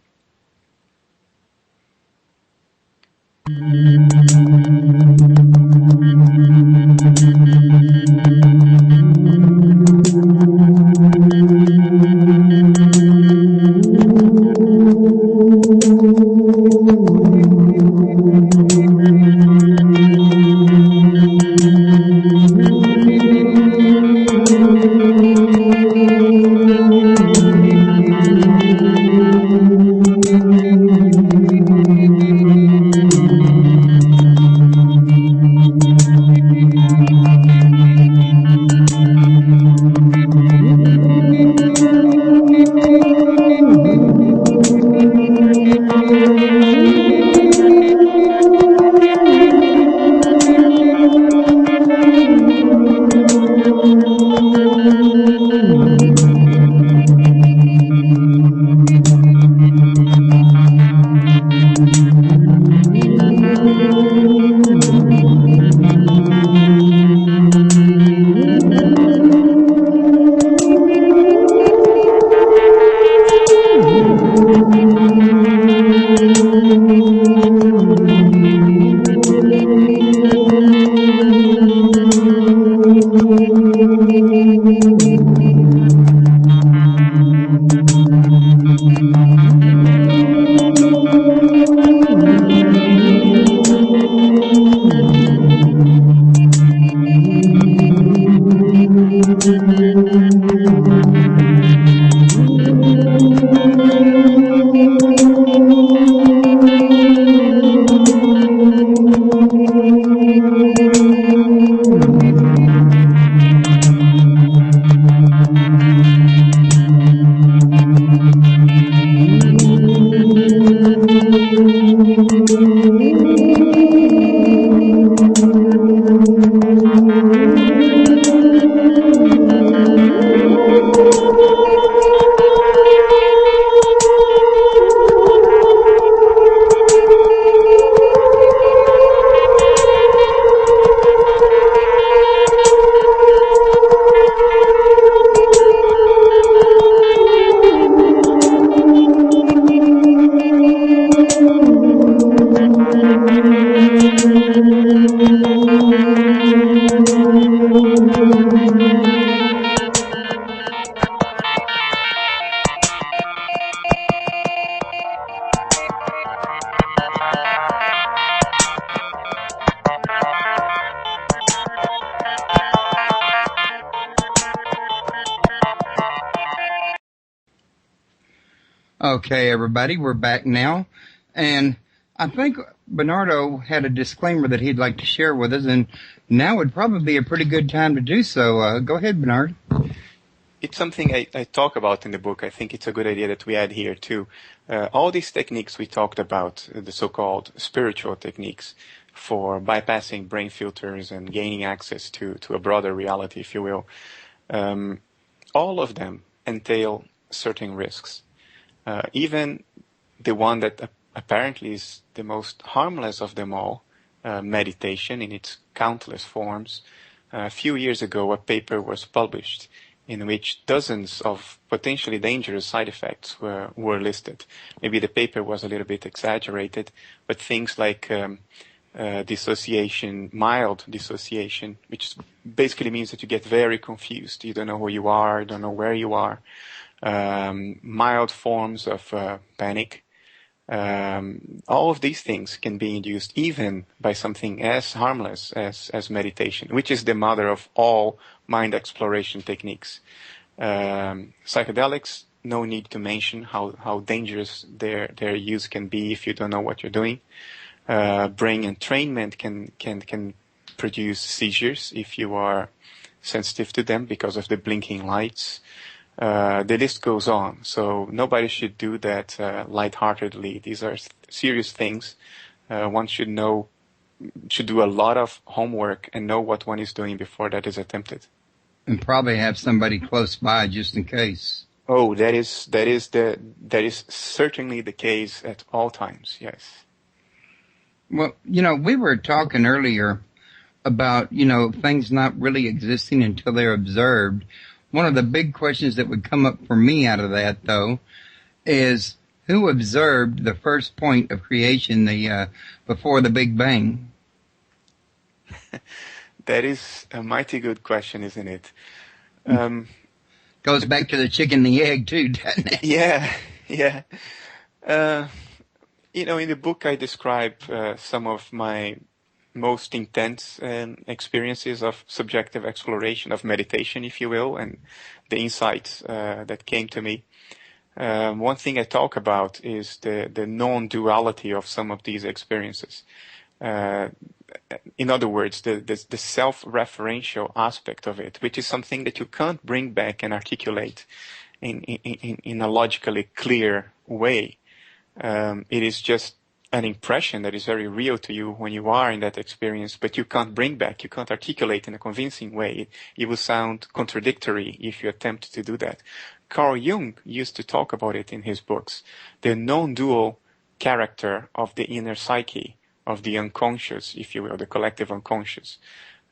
Okay, everybody, we're back now. And I think Bernardo had a disclaimer that he'd like to share with us, and now would probably be a pretty good time to do so. Go ahead, Bernard. It's something I talk about in the book. I think it's a good idea that we add here too. All these techniques we talked about, the so-called spiritual techniques for bypassing brain filters and gaining access to a broader reality, if you will, all of them entail certain risks. Even the one that apparently is the most harmless of them all, meditation in its countless forms. A few years ago, a paper was published in which dozens of potentially dangerous side effects were listed. Maybe the paper was a little bit exaggerated, but things like dissociation, mild dissociation, which basically means that you get very confused. You don't know who you are, you don't know where you are. Mild forms of panic. All of these things can be induced even by something as harmless as meditation, which is the mother of all mind exploration techniques. Psychedelics, no need to mention how dangerous their use can be if you don't know what you're doing. Brain entrainment can produce seizures if you are sensitive to them because of the blinking lights. The list goes on, so nobody should do that lightheartedly. These are serious things. One should do a lot of homework and know what one is doing before that is attempted. And probably have somebody close by just in case. Oh, that is certainly the case at all times. Yes. Well, we were talking earlier about things not really existing until they're observed. One of the big questions that would come up for me out of that, though, is who observed the first point of creation, before the Big Bang? That is a mighty good question, isn't it? Goes back to the chicken and the egg, too, doesn't it? Yeah. In the book I describe some of my most intense experiences of subjective exploration, of meditation, if you will, and the insights that came to me. One thing I talk about is the non-duality of some of these experiences. In other words, the self-referential aspect of it, which is something that you can't bring back and articulate in a logically clear way. It is just an impression that is very real to you when you are in that experience, but you can't bring back, you can't articulate in a convincing way. It will sound contradictory if you attempt to do that. Carl Jung used to talk about it in his books, the non-dual character of the inner psyche, of the unconscious, if you will, the collective unconscious.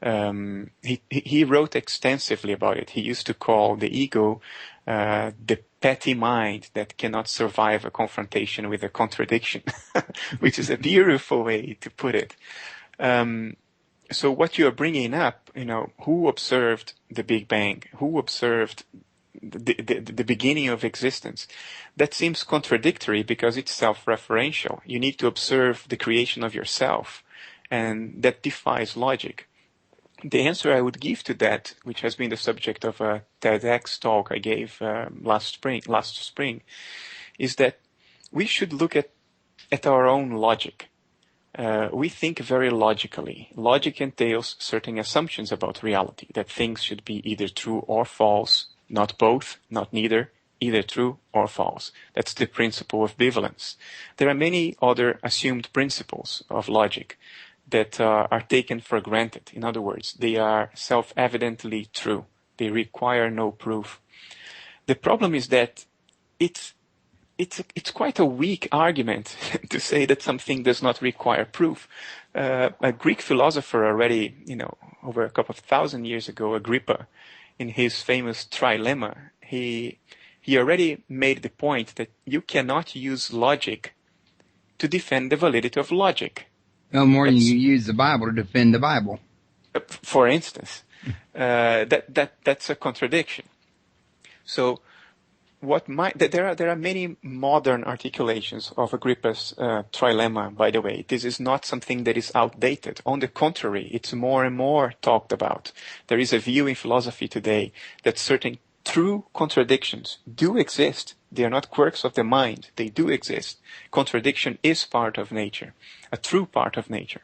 He wrote extensively about it. He used to call the ego the petty mind that cannot survive a confrontation with a contradiction, which is a beautiful way to put it. So what you're bringing up, who observed the Big Bang? Who observed the beginning of existence? That seems contradictory because it's self-referential. You need to observe the creation of yourself, and that defies logic. The answer I would give to that, which has been the subject of a TEDx talk I gave last spring, is that we should look at our own logic. We think very logically. Logic entails certain assumptions about reality, that things should be either true or false, not both, not neither, either true or false. That's the principle of bivalence. There are many other assumed principles of logic that are taken for granted. In other words, they are self-evidently true. They require no proof. The problem is that it's quite a weak argument to say that something does not require proof. A Greek philosopher already, over a couple of thousand years ago, Agrippa, in his famous trilemma, he already made the point that you cannot use logic to defend the validity of logic. No more than you use the Bible to defend the Bible. For instance, that's a contradiction. So, there are many modern articulations of Agrippa's trilemma. By the way, this is not something that is outdated. On the contrary, it's more and more talked about. There is a view in philosophy today that certain true contradictions do exist. They are not quirks of the mind. They do exist. Contradiction is part of nature, a true part of nature.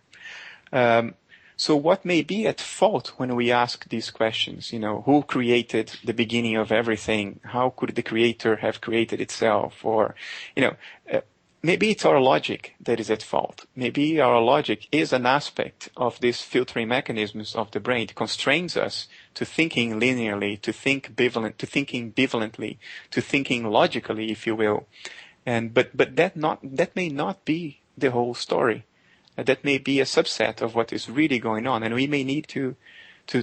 So what may be at fault when we ask these questions? Who created the beginning of everything? How could the creator have created itself? Or, maybe it's our logic that is at fault. Maybe our logic is an aspect of these filtering mechanisms of the brain. It constrains us to thinking linearly, to thinking bivalently, to thinking logically, if you will. But that may not be the whole story. That may be a subset of what is really going on, and we may need to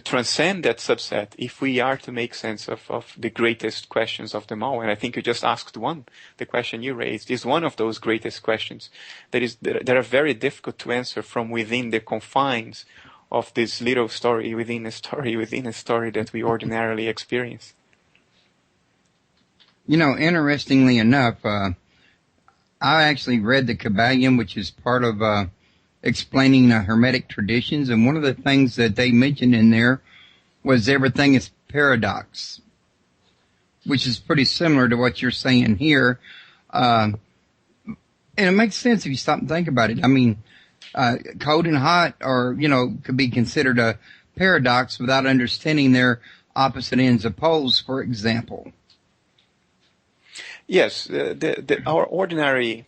transcend that subset if we are to make sense of the greatest questions of them all. And I think you just asked one. The question you raised is one of those greatest questions that are very difficult to answer from within the confines of this little story within a story within a story that we ordinarily experience. Interestingly enough, I actually read the Kabbalion, which is part of explaining the Hermetic traditions, and one of the things that they mentioned in there was everything is paradox, which is pretty similar to what you're saying here. And it makes sense if you stop and think about it. I mean, cold and hot could be considered a paradox without understanding their opposite ends of poles, for example. Yes, our ordinary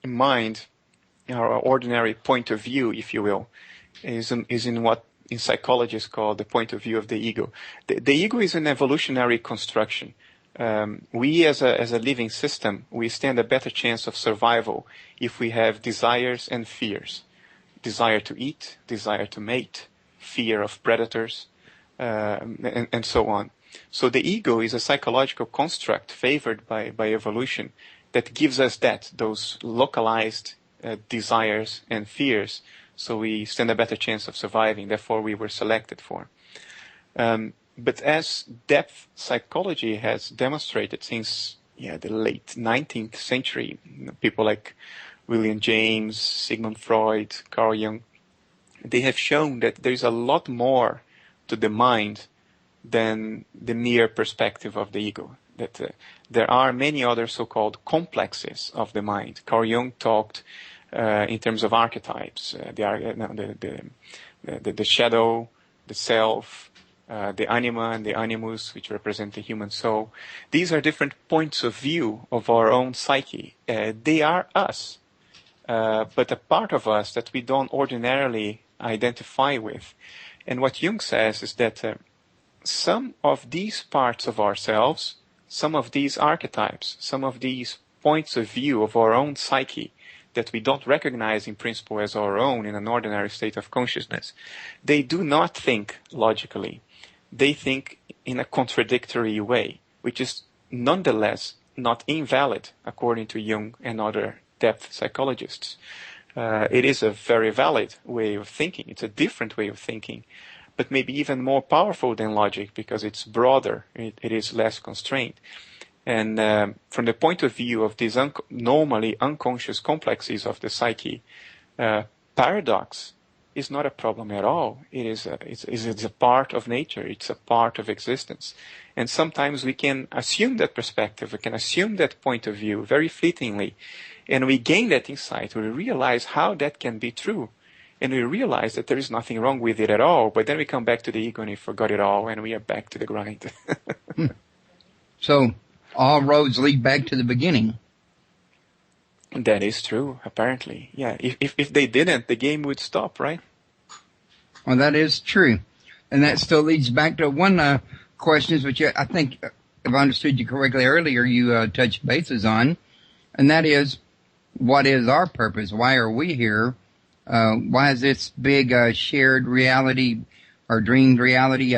mind, our ordinary point of view, if you will, is in what in psychology is called the point of view of the ego. The ego is an evolutionary construction. We as a living system, we stand a better chance of survival if we have desires and fears. Desire to eat, desire to mate, fear of predators, and so on. So the ego is a psychological construct favored by evolution that gives us those localized desires and fears, so we stand a better chance of surviving. Therefore, we were selected for. But as depth psychology has demonstrated since the late 19th century, people like William James, Sigmund Freud, Carl Jung, they have shown that there is a lot more to the mind than the mere perspective of the ego. That there are many other so-called complexes of the mind. Carl Jung talked in terms of archetypes, the shadow, the self, the anima and the animus, which represent the human soul. These are different points of view of our own psyche. They are us, but a part of us that we don't ordinarily identify with. And what Jung says is that some of these parts of ourselves, some of these archetypes, some of these points of view of our own psyche that we don't recognize in principle as our own in an ordinary state of consciousness, they do not think logically. They think in a contradictory way, which is nonetheless not invalid, according to Jung and other depth psychologists. It is a very valid way of thinking. It's a different way of thinking, but maybe even more powerful than logic because it's broader. It is less constrained. And from the point of view of these normally unconscious complexes of the psyche, paradox is not a problem at all. It's a part of nature. It's a part of existence. And sometimes we can assume that perspective. We can assume that point of view very fleetingly. And we gain that insight. We realize how that can be true. And we realize that there is nothing wrong with it at all. But then we come back to the ego and we forgot it all. And we are back to the grind. So all roads lead back to the beginning. That is true, apparently. Yeah, if they didn't, the game would stop, right? Well, that is true. And that still leads back to one question, which I think, if I understood you correctly earlier, you touched bases on, and that is, what is our purpose? Why are we here? Why is this big shared reality or dreamed reality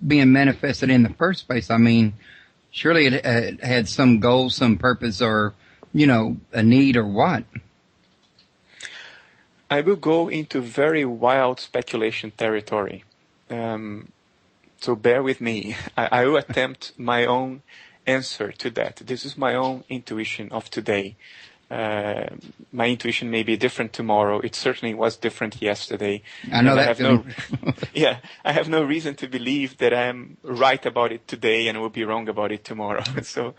being manifested in the first place? I mean, surely it had some goal, some purpose, or a need or what? I will go into very wild speculation territory. So bear with me. I will attempt my own answer to that. This is my own intuition of today. My intuition may be different tomorrow. It certainly was different yesterday. I know that. I have no reason to believe that I'm right about it today and will be wrong about it tomorrow. So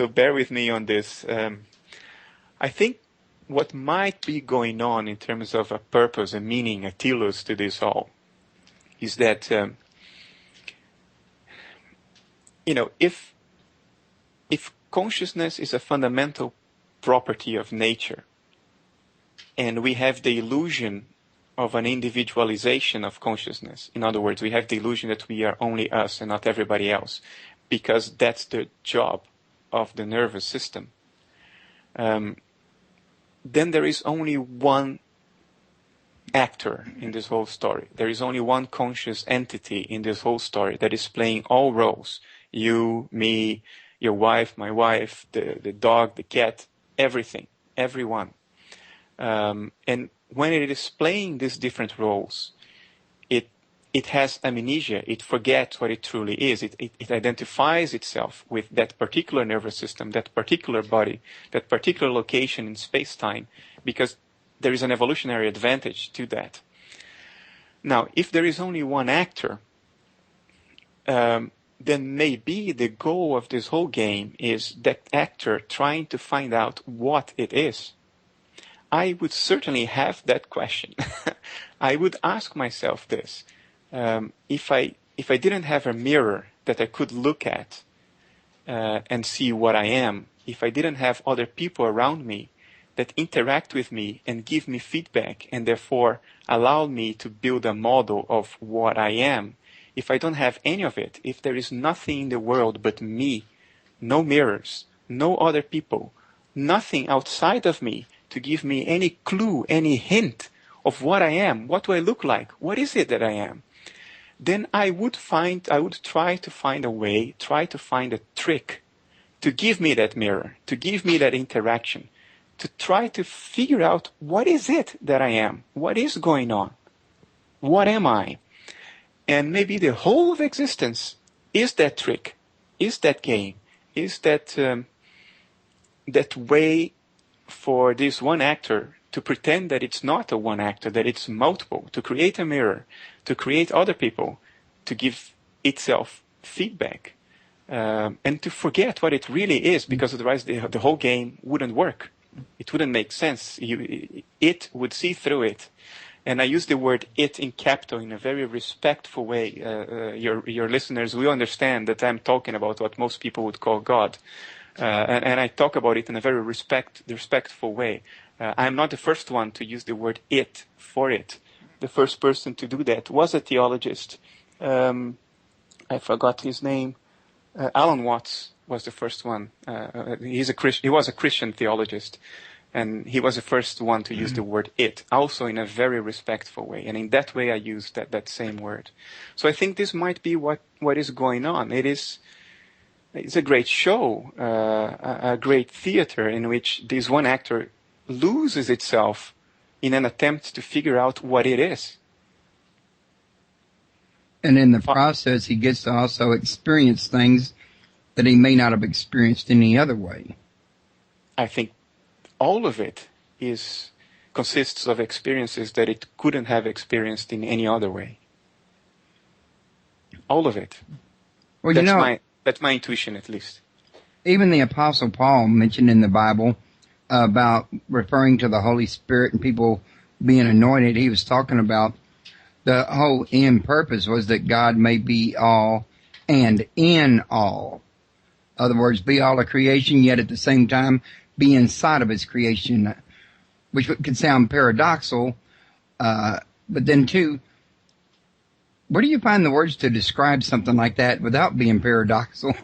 bear with me on this. I think what might be going on in terms of a purpose, a meaning, a telos to this all, is that if consciousness is a fundamental property of nature, and we have the illusion of an individualization of consciousness. In other words, we have the illusion that we are only us and not everybody else, because that's the job of the nervous system. Then there is only one actor in this whole story. There is only one conscious entity in this whole story that is playing all roles. You, me, your wife, my wife, the dog, the cat, everything, everyone. And when it is playing these different roles, it has amnesia. It forgets what it truly is. It identifies itself with that particular nervous system, that particular body, that particular location in space-time, because there is an evolutionary advantage to that. Now, if there is only one actor, then maybe the goal of this whole game is that actor trying to find out what it is. I would certainly have that question. I would ask myself this. If I didn't have a mirror that I could look at and see what I am, if I didn't have other people around me that interact with me and give me feedback and therefore allow me to build a model of what I am, if I don't have any of it, if there is nothing in the world but me, no mirrors, no other people, nothing outside of me to give me any clue, any hint of what I am, what do I look like, what is it that I am, then I would try to find a way, try to find a trick to give me that mirror, to give me that interaction, to try to figure out what is it that I am, what is going on, what am I? And maybe the whole of existence is that trick, is that game, is that that way for this one actor to pretend that it's not a one actor, that it's multiple, to create a mirror, to create other people, to give itself feedback, and to forget what it really is, because otherwise the whole game wouldn't work. It wouldn't make sense. It would see through it. And I use the word "it" in capital in a very respectful way. Your listeners will understand that I'm talking about what most people would call God. And I talk about it in a very respectful way. I'm not the first one to use the word "it" for it. The first person to do that was a theologist. I forgot his name. Alan Watts was the first one. He was a Christian theologist. And he was the first one to use the word "it", also in a very respectful way. And in that way, I used that same word. So I think this might be what is going on. It is It's a great show, a great theater in which this one actor loses itself in an attempt to figure out what it is. And in the process, he gets to also experience things that he may not have experienced any other way. I think all of it consists of experiences that it couldn't have experienced in any other way. All of it. Well, That's my intuition, at least. Even the Apostle Paul mentioned in the Bible about referring to the Holy Spirit and people being anointed. He was talking about the whole end purpose was that God may be all and in all. In other words, be all of creation, yet at the same time be inside of his creation, which could sound paradoxical. But then, too, where do you find the words to describe something like that without being paradoxical?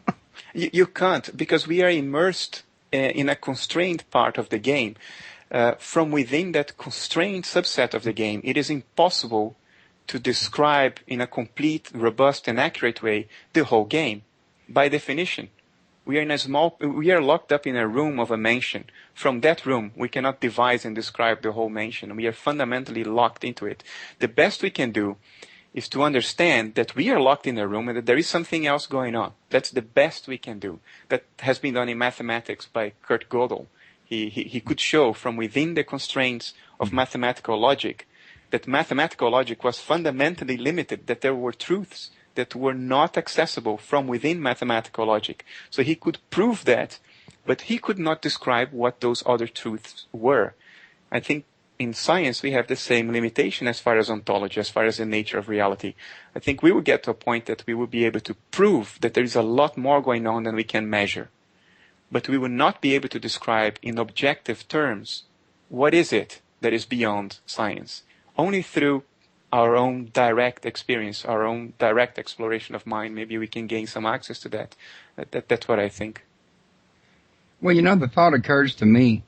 You can't, because we are immersed in a constrained part of the game. From within that constrained subset of the game, it is impossible to describe in a complete, robust, and accurate way the whole game. By definition, we are locked up in a room of a mansion. From that room, we cannot devise and describe the whole mansion. We are fundamentally locked into it. The best we can do is to understand that we are locked in a room and that there is something else going on. That's the best we can do. That has been done in mathematics by Kurt Gödel. He could show from within the constraints of mathematical logic that mathematical logic was fundamentally limited, that there were truths that were not accessible from within mathematical logic. So he could prove that, but he could not describe what those other truths were. I think in science we have the same limitation as far as ontology, as far as the nature of reality. I think we will get to a point that we will be able to prove that there is a lot more going on than we can measure. But we will not be able to describe in objective terms what is it that is beyond science. Only through our own direct experience, our own direct exploration of mind, maybe we can gain some access to that. That's what I think. Well, the thought occurs to me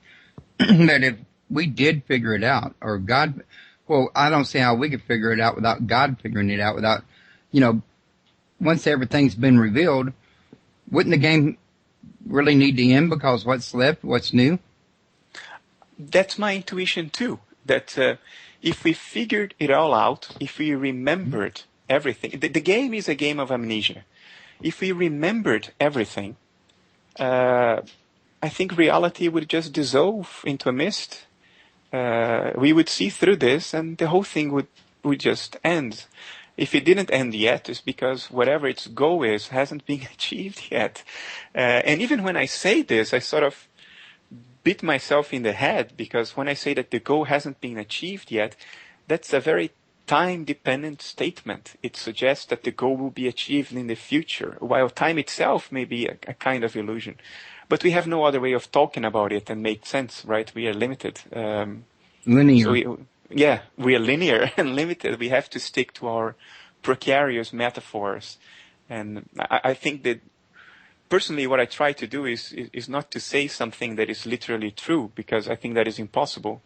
that if we did figure it out, or God, well, I don't see how we could figure it out without God figuring it out, without, once everything's been revealed, wouldn't the game really need to end because what's left, what's new? That's my intuition too, that if we figured it all out, if we remembered everything, the game is a game of amnesia. If we remembered everything, I think reality would just dissolve into a mist. We would see through this and the whole thing would just end. If it didn't end yet, it's because whatever its goal is hasn't been achieved yet. And even when I say this, I sort of beat myself in the head, because when I say that the goal hasn't been achieved yet, that's a very time-dependent statement. It suggests that the goal will be achieved in the future, while time itself may be a kind of illusion. But we have no other way of talking about it and make sense, right? We are limited. Linear. So we are linear and limited. We have to stick to our precarious metaphors. And I think that personally what I try to do is not to say something that is literally true, because I think that is impossible,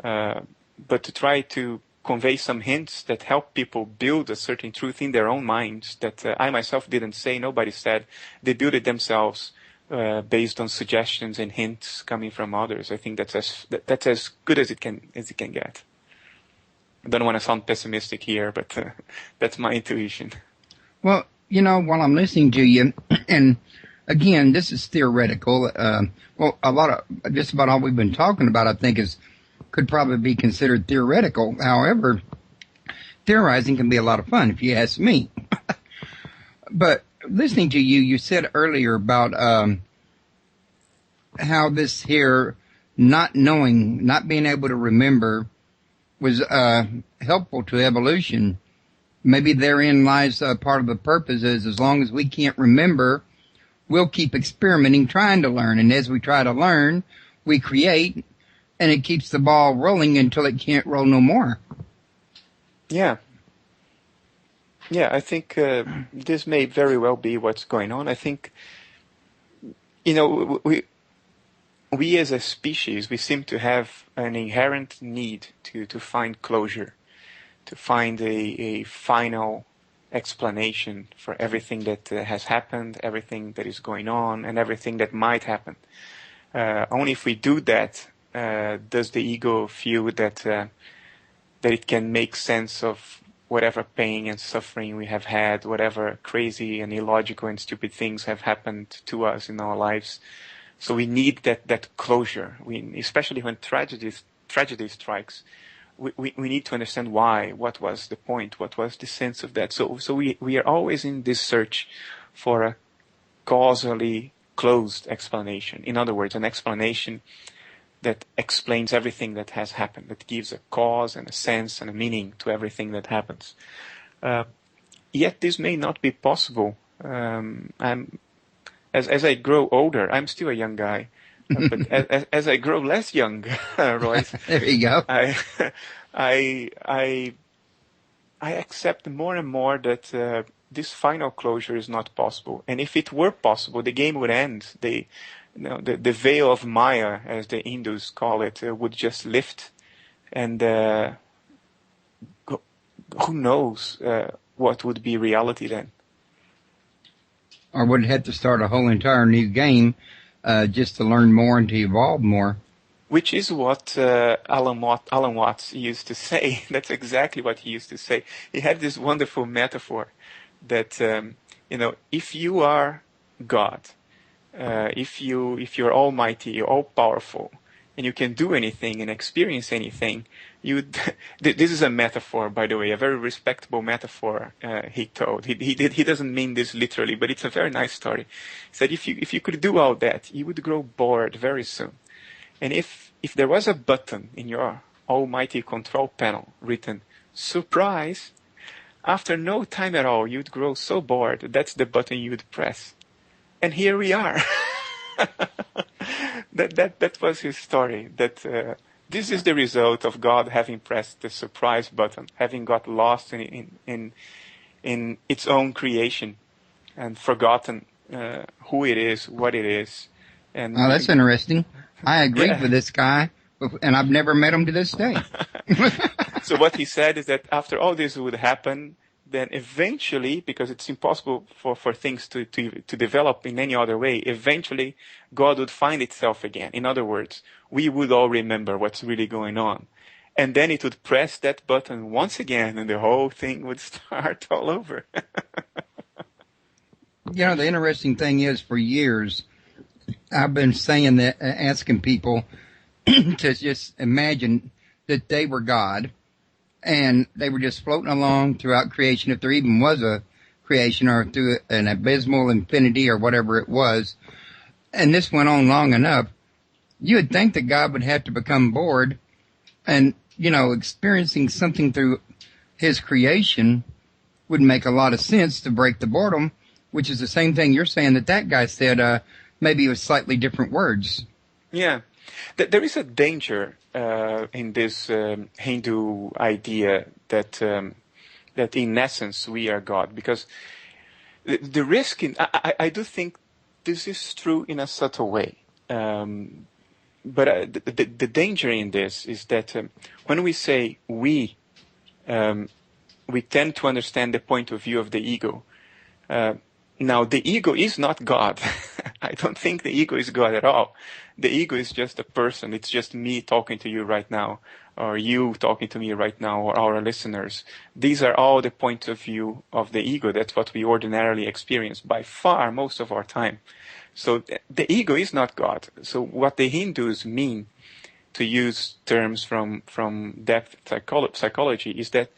but to try to convey some hints that help people build a certain truth in their own minds that I myself didn't say, nobody said. They build it themselves based on suggestions and hints coming from others. I think that's as good as it can get. I don't want to sound pessimistic here, but that's my intuition. Well, while I'm listening to you, and again, this is theoretical. Just about all we've been talking about, I think, could probably be considered theoretical. However, theorizing can be a lot of fun, if you ask me. But listening to you, you said earlier about how this here not being able to remember was helpful to evolution. Maybe therein lies part of the purpose is as long as we can't remember, we'll keep experimenting, trying to learn. And as we try to learn, we create, and it keeps the ball rolling until it can't roll no more. Yeah. Yeah, I think this may very well be what's going on. I think, we as a species, we seem to have an inherent need to find closure, to find a final explanation for everything that has happened, everything that is going on, and everything that might happen. Only if we do that does the ego feel that it can make sense of whatever pain and suffering we have had, whatever crazy and illogical and stupid things have happened to us in our lives. So we need that closure. Especially when tragedy strikes, we need to understand why. What was the point? What was the sense of that? So we are always in this search for a causally closed explanation. In other words, an explanation that explains everything that has happened, that gives a cause and a sense and a meaning to everything that happens. Yet this may not be possible. As I grow older, I'm still a young guy, but as I grow less young, Royce, there you go. I accept more and more that this final closure is not possible. And if it were possible, the game would end. The veil of Maya, as the Hindus call it, would just lift, and who knows what would be reality then? Or would have to start a whole entire new game just to learn more and to evolve more. Which is what Alan Watts used to say. That's exactly what he used to say. He had this wonderful metaphor that if you are God, if you're almighty, you're all powerful, and you can do anything and experience anything, this is a metaphor, by the way, a very respectable metaphor. He told. He doesn't mean this literally, but it's a very nice story. He said if you could do all that, you would grow bored very soon. And if there was a button in your almighty control panel written "surprise," after no time at all, you'd grow so bored that's the button you'd press. And here we are. That was his story. That this is the result of God having pressed the surprise button, having got lost in its own creation, and forgotten who it is, what it is. And that's interesting. I agreed with this guy, and I've never met him to this day. So what he said is that after all this would happen, then eventually, because it's impossible for things to develop in any other way, eventually God would find itself again. In other words, we would all remember what's really going on. And then it would press that button once again, and the whole thing would start all over. The interesting thing is, for years, I've been saying that, asking people to just imagine that they were God, and they were just floating along throughout creation, if there even was a creation, or through an abysmal infinity or whatever it was. And this went on long enough. You would think that God would have to become bored, and, experiencing something through his creation would make a lot of sense to break the boredom, which is the same thing you're saying that guy said, maybe with slightly different words. Yeah. There is a danger in this Hindu idea that in essence we are God, because the risk I do think this is true in a subtle way, but the danger in this is that when we say we tend to understand the point of view of the ego. Now, the ego is not God. I don't think the ego is God at all. The ego is just a person. It's just me talking to you right now, or you talking to me right now, or our listeners. These are all the points of view of the ego. That's what we ordinarily experience by far most of our time. So the ego is not God. So what the Hindus mean, to use terms from depth psychology, is that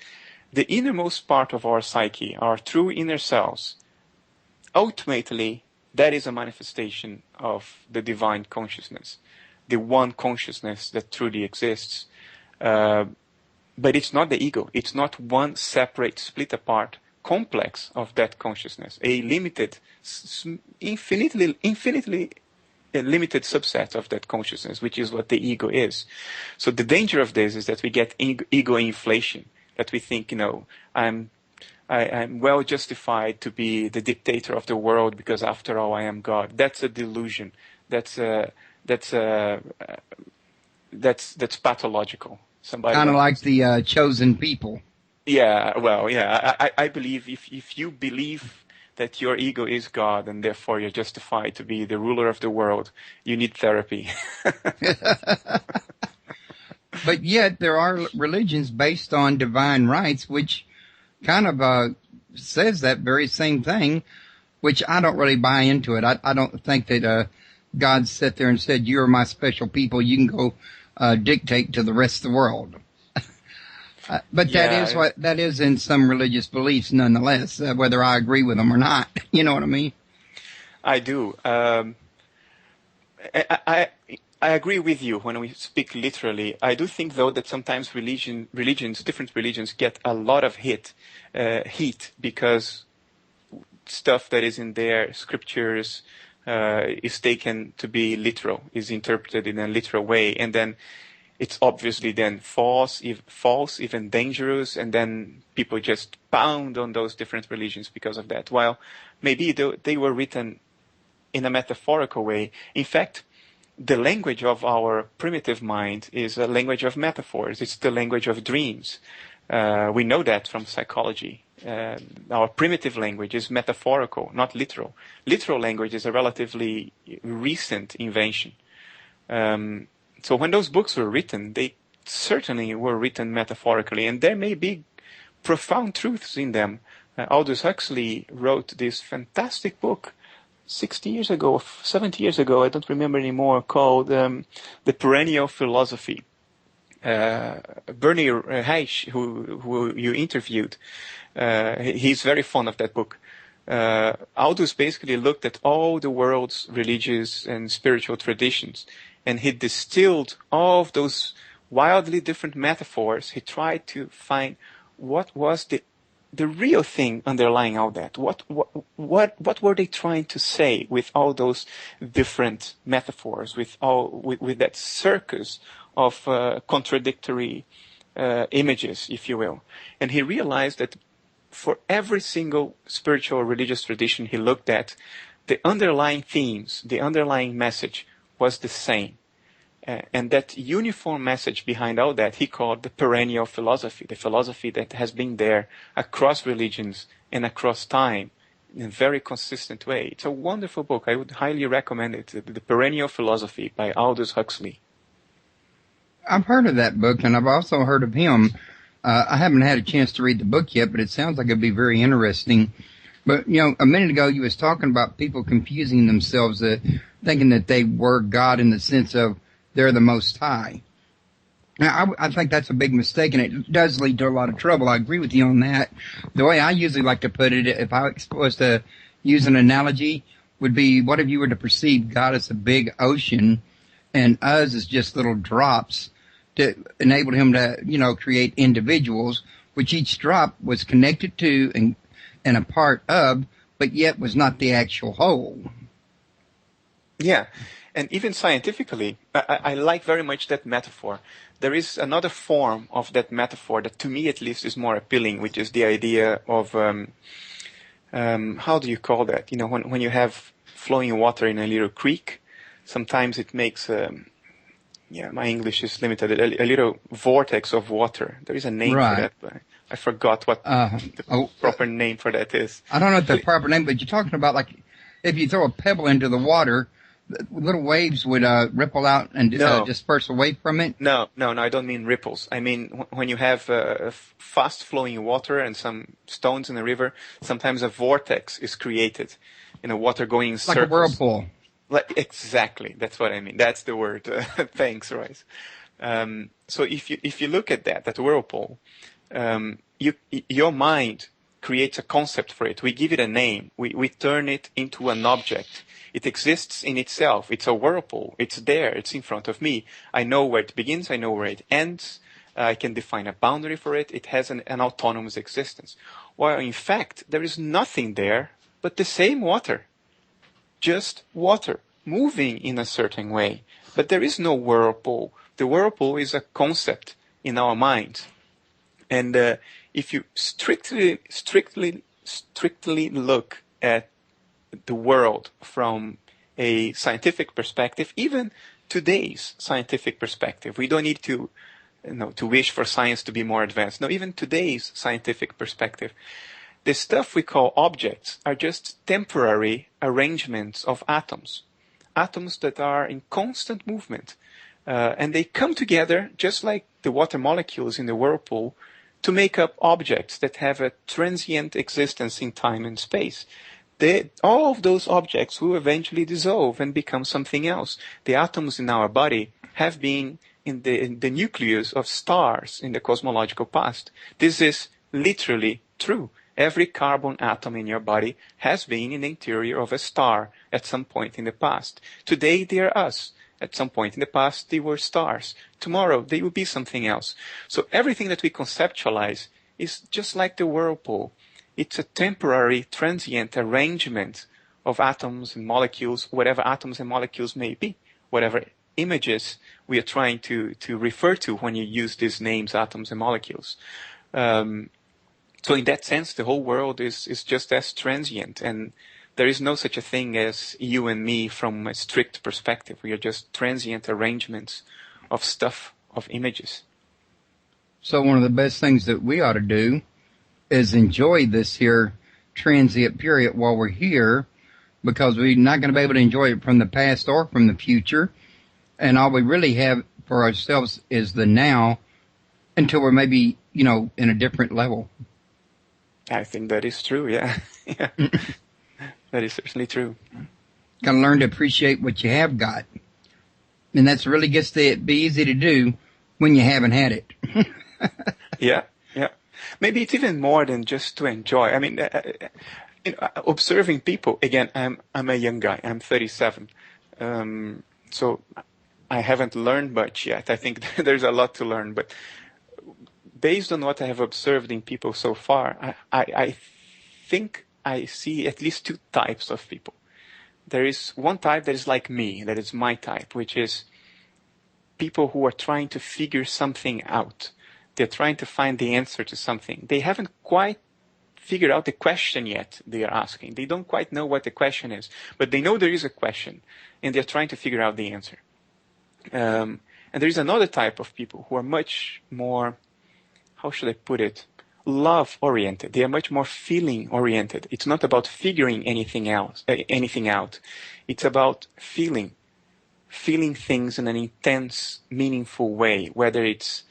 the innermost part of our psyche, our true inner selves, ultimately, that is a manifestation of the divine consciousness, the one consciousness that truly exists. But it's not the ego. It's not one separate, split apart complex of that consciousness, a limited, infinitely limited subset of that consciousness, which is what the ego is. So the danger of this is that we get ego inflation, that we think, I'm well justified to be the dictator of the world because after all I am God. That's a delusion. That's pathological. Somebody kind of like the chosen people. Yeah, well, yeah, I believe if you believe that your ego is God and therefore you're justified to be the ruler of the world, you need therapy. But yet there are religions based on divine rights, which kind of says that very same thing, which I don't really buy into it. I don't think that God sat there and said, "You're my special people. You can go dictate to the rest of the world." But Yeah, that is in some religious beliefs, nonetheless, whether I agree with them or not. You know what I mean? I do. I agree with you when we speak literally. I do think, though, that sometimes different religions get a lot of heat because stuff that is in their scriptures is taken to be literal, is interpreted in a literal way, and then it's obviously then false, even dangerous, and then people just pound on those different religions because of that. While maybe they were written in a metaphorical way. In fact, the language of our primitive mind is a language of metaphors. It's the language of dreams. We know that from psychology. Our primitive language is metaphorical, not literal. Literal language is a relatively recent invention. So when those books were written, they certainly were written metaphorically, and there may be profound truths in them. Aldous Huxley wrote this fantastic book 60 years ago, 70 years ago, I don't remember anymore, called The Perennial Philosophy. Bernie Heisch, who you interviewed, he's very fond of that book. Aldous basically looked at all the world's religious and spiritual traditions, and he distilled all of those wildly different metaphors. He tried to find what was the real thing underlying all that. What were they trying to say with all those different metaphors, with that circus of contradictory images, if you will? And he realized that for every single spiritual or religious tradition he looked at, the underlying themes, the underlying message was the same. And that uniform message behind all that he called the perennial philosophy, the philosophy that has been there across religions and across time in a very consistent way. It's a wonderful book. I would highly recommend it, The Perennial Philosophy by Aldous Huxley. I've heard of that book, and I've also heard of him. I haven't had a chance to read the book yet, but it sounds like it'd be very interesting. But, a minute ago you was talking about people confusing themselves, thinking that they were God in the sense of they're the Most High. Now, I think that's a big mistake, and it does lead to a lot of trouble. I agree with you on that. The way I usually like to put it, if I was to use an analogy, would be, what if you were to perceive God as a big ocean, and us as just little drops to enable him to, create individuals, which each drop was connected to and a part of, but yet was not the actual whole. Yeah. And even scientifically, I like very much that metaphor. There is another form of that metaphor that, to me at least, is more appealing, which is the idea of, how do you call that? When you have flowing water in a little creek, sometimes it makes, my English is limited, a little vortex of water. There is a name for that, but I forgot what the proper name for that is. I don't know the proper name, but you're talking about, like, if you throw a pebble into the water, little waves would ripple out and disperse away from it? No, I don't mean ripples. I mean, when you have fast-flowing water and some stones in a river, sometimes a vortex is created, water going in circles. Like a whirlpool. Exactly, that's what I mean. That's the word. Thanks, Royce. So if you look at that whirlpool, your mind creates a concept for it. We give it a name. We turn it into an object. It exists in itself. It's a whirlpool. It's there. It's in front of me. I know where it begins. I know where it ends. I can define a boundary for it. It has an autonomous existence. While in fact, there is nothing there but the same water. Just water moving in a certain way. But there is no whirlpool. The whirlpool is a concept in our minds. And if you strictly look at the world from a scientific perspective, even today's scientific perspective, we don't need to to wish for science to be more advanced. No, even today's scientific perspective, the stuff we call objects are just temporary arrangements of atoms that are in constant movement. And they come together, just like the water molecules in the whirlpool, to make up objects that have a transient existence in time and space. All of those objects will eventually dissolve and become something else. The atoms in our body have been in the nucleus of stars in the cosmological past. This is literally true. Every carbon atom in your body has been in the interior of a star at some point in the past. Today they are us. At some point in the past they were stars. Tomorrow they will be something else. So everything that we conceptualize is just like the whirlpool. It's a temporary, transient arrangement of atoms and molecules, whatever atoms and molecules may be, whatever images we are trying to refer to when you use these names, atoms and molecules. So in that sense, the whole world is just as transient, and there is no such a thing as you and me from a strict perspective. We are just transient arrangements of stuff, of images. So one of the best things that we ought to do is enjoy this here transient period while we're here, because we're not going to be able to enjoy it from the past or from the future. And all we really have for ourselves is the now until we're maybe, in a different level. I think that is true, yeah. Yeah. That is certainly true. Got to learn to appreciate what you have got. And that's really gets to be easy to do when you haven't had it. Yeah. Maybe it's even more than just to enjoy. I mean, observing people, again, I'm a young guy. I'm 37. So I haven't learned much yet. I think there's a lot to learn. But based on what I have observed in people so far, I think I see at least two types of people. There is one type that is like me, that is my type, which is people who are trying to figure something out. They're trying to find the answer to something. They haven't quite figured out the question yet they are asking. They don't quite know what the question is, but they know there is a question, and they're trying to figure out the answer. And there is another type of people who are much more, how should I put it, love-oriented. They are much more feeling-oriented. It's not about figuring anything out. It's about feeling things in an intense, meaningful way, whether it's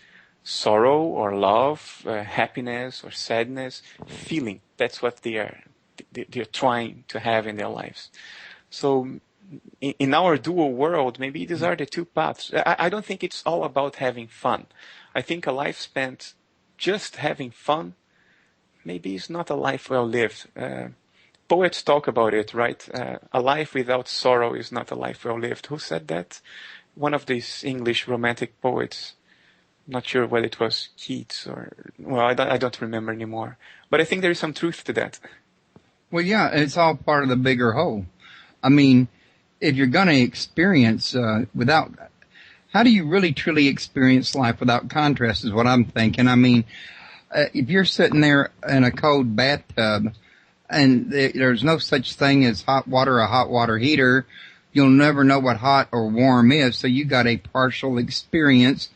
sorrow or love, happiness or sadness, feeling. That's what they're trying to have in their lives. So in our dual world, maybe these are the two paths. I don't think it's all about having fun. I think a life spent just having fun maybe is not a life well lived. Poets talk about it, right? A life without sorrow is not a life well lived. Who said that? One of these English romantic poets. Not sure whether it was Keats or, well, I don't remember anymore. But I think there is some truth to that. Well, yeah, it's all part of the bigger whole. I mean, if you're going to experience how do you really truly experience life without contrast is what I'm thinking. I mean, if you're sitting there in a cold bathtub and there's no such thing as hot water or hot water heater, you'll never know what hot or warm is, so you got a partial experience.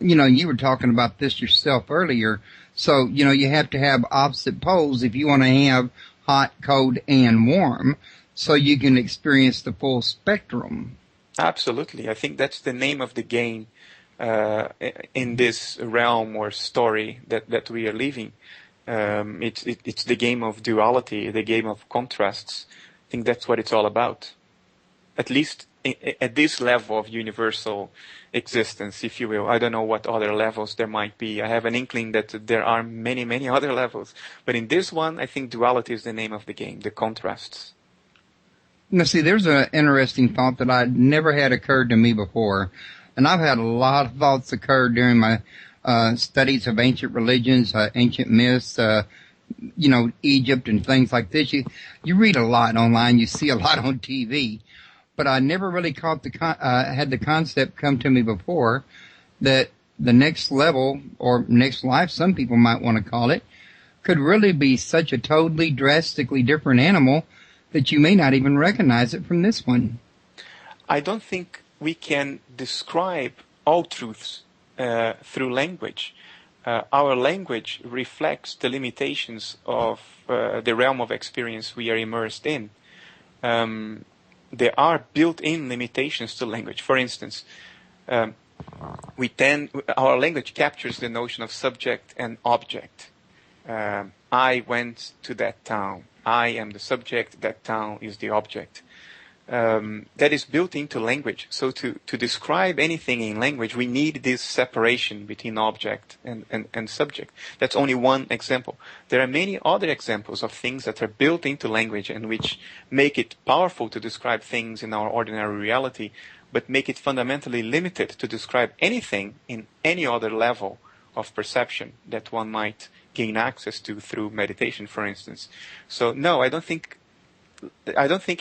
You were talking about this yourself earlier. So, you have to have opposite poles if you want to have hot, cold, and warm, so you can experience the full spectrum. Absolutely. I think that's the name of the game in this realm or story that we are living. It's the game of duality, the game of contrasts. I think that's what it's all about. At least at this level of universal existence, if you will. I don't know what other levels there might be. I have an inkling that there are many, many other levels. But in this one, I think duality is the name of the game, the contrasts. Now, see, there's an interesting thought that I'd never had occurred to me before. And I've had a lot of thoughts occur during my studies of ancient religions, ancient myths, Egypt and things like this. You read a lot online. You see a lot on TV. But I never really had the concept come to me before that the next level or next life, some people might want to call it, could really be such a totally drastically different animal that you may not even recognize it from this one. I don't think we can describe all truths through language. Our language reflects the limitations of the realm of experience we are immersed in. There are built-in limitations to language. For instance, our language captures the notion of subject and object. I went to that town. I am the subject. That town is the object. That is built into language. So to describe anything in language, we need this separation between object and subject. That's only one example. There are many other examples of things that are built into language and which make it powerful to describe things in our ordinary reality, but make it fundamentally limited to describe anything in any other level of perception that one might gain access to through meditation, for instance. So no, I don't think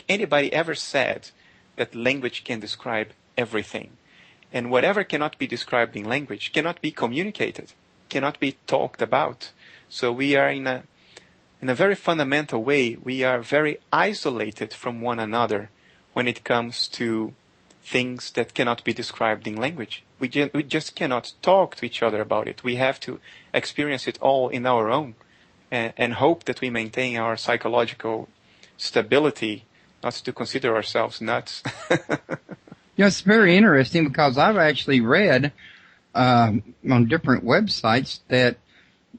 anybody ever said that language can describe everything. And whatever cannot be described in language cannot be communicated, cannot be talked about. So we are in a very fundamental way, we are very isolated from one another when it comes to things that cannot be described in language. We just cannot talk to each other about it. We have to experience it all in our own and hope that we maintain our psychological stability, not to consider ourselves nuts. Yeah, it's very interesting because I've actually read on different websites that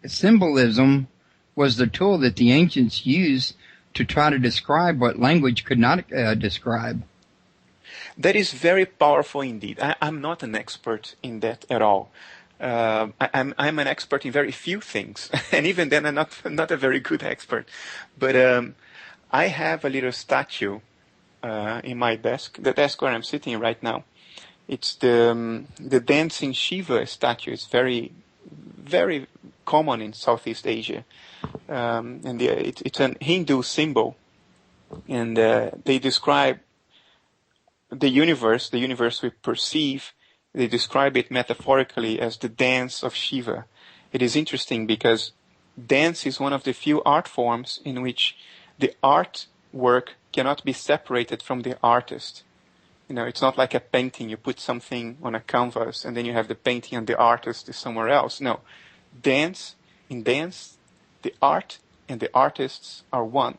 symbolism was the tool that the ancients used to try to describe what language could not describe. That is very powerful indeed. I'm not an expert in that at all. I'm an expert in very few things, and even then I'm not a very good expert. But I have a little statue in my desk, the desk where I'm sitting right now. It's the dancing Shiva statue. It's very, very common in Southeast Asia, and it's a Hindu symbol, and they describe the universe we perceive. They describe it metaphorically as the dance of Shiva. It is interesting because dance is one of the few art forms in which the artwork cannot be separated from the artist. You know, it's not like a painting. You put something on a canvas and then you have the painting and the artist is somewhere else. No. In dance, the art and the artists are one.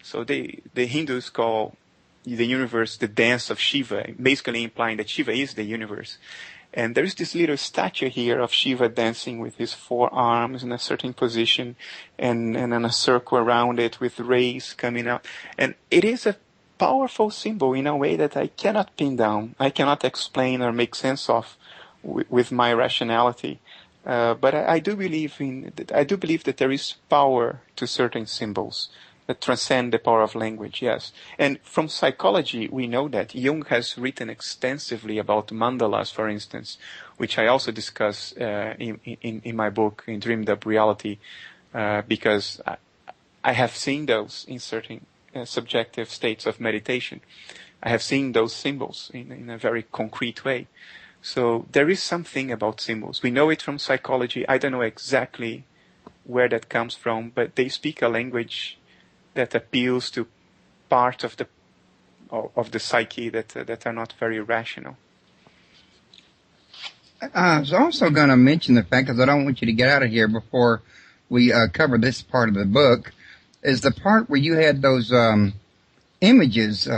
So the Hindus call the universe the dance of Shiva, basically implying that Shiva is the universe. And there is this little statue here of Shiva dancing with his forearms in a certain position and in a circle around it with rays coming out. And it is a powerful symbol in a way that I cannot pin down. I cannot explain or make sense of with my rationality. But I do believe that there is power to certain symbols that transcend the power of language, yes. And from psychology, we know that. Jung has written extensively about mandalas, for instance, which I also discuss in my book, in Dreamed Up Reality, because I have seen those in certain subjective states of meditation. I have seen those symbols in a very concrete way. So there is something about symbols. We know it from psychology. I don't know exactly where that comes from, but they speak a language that appeals to part of the psyche that are not very rational. I was also going to mention the fact, because I don't want you to get out of here before we cover this part of the book, is the part where you had those images.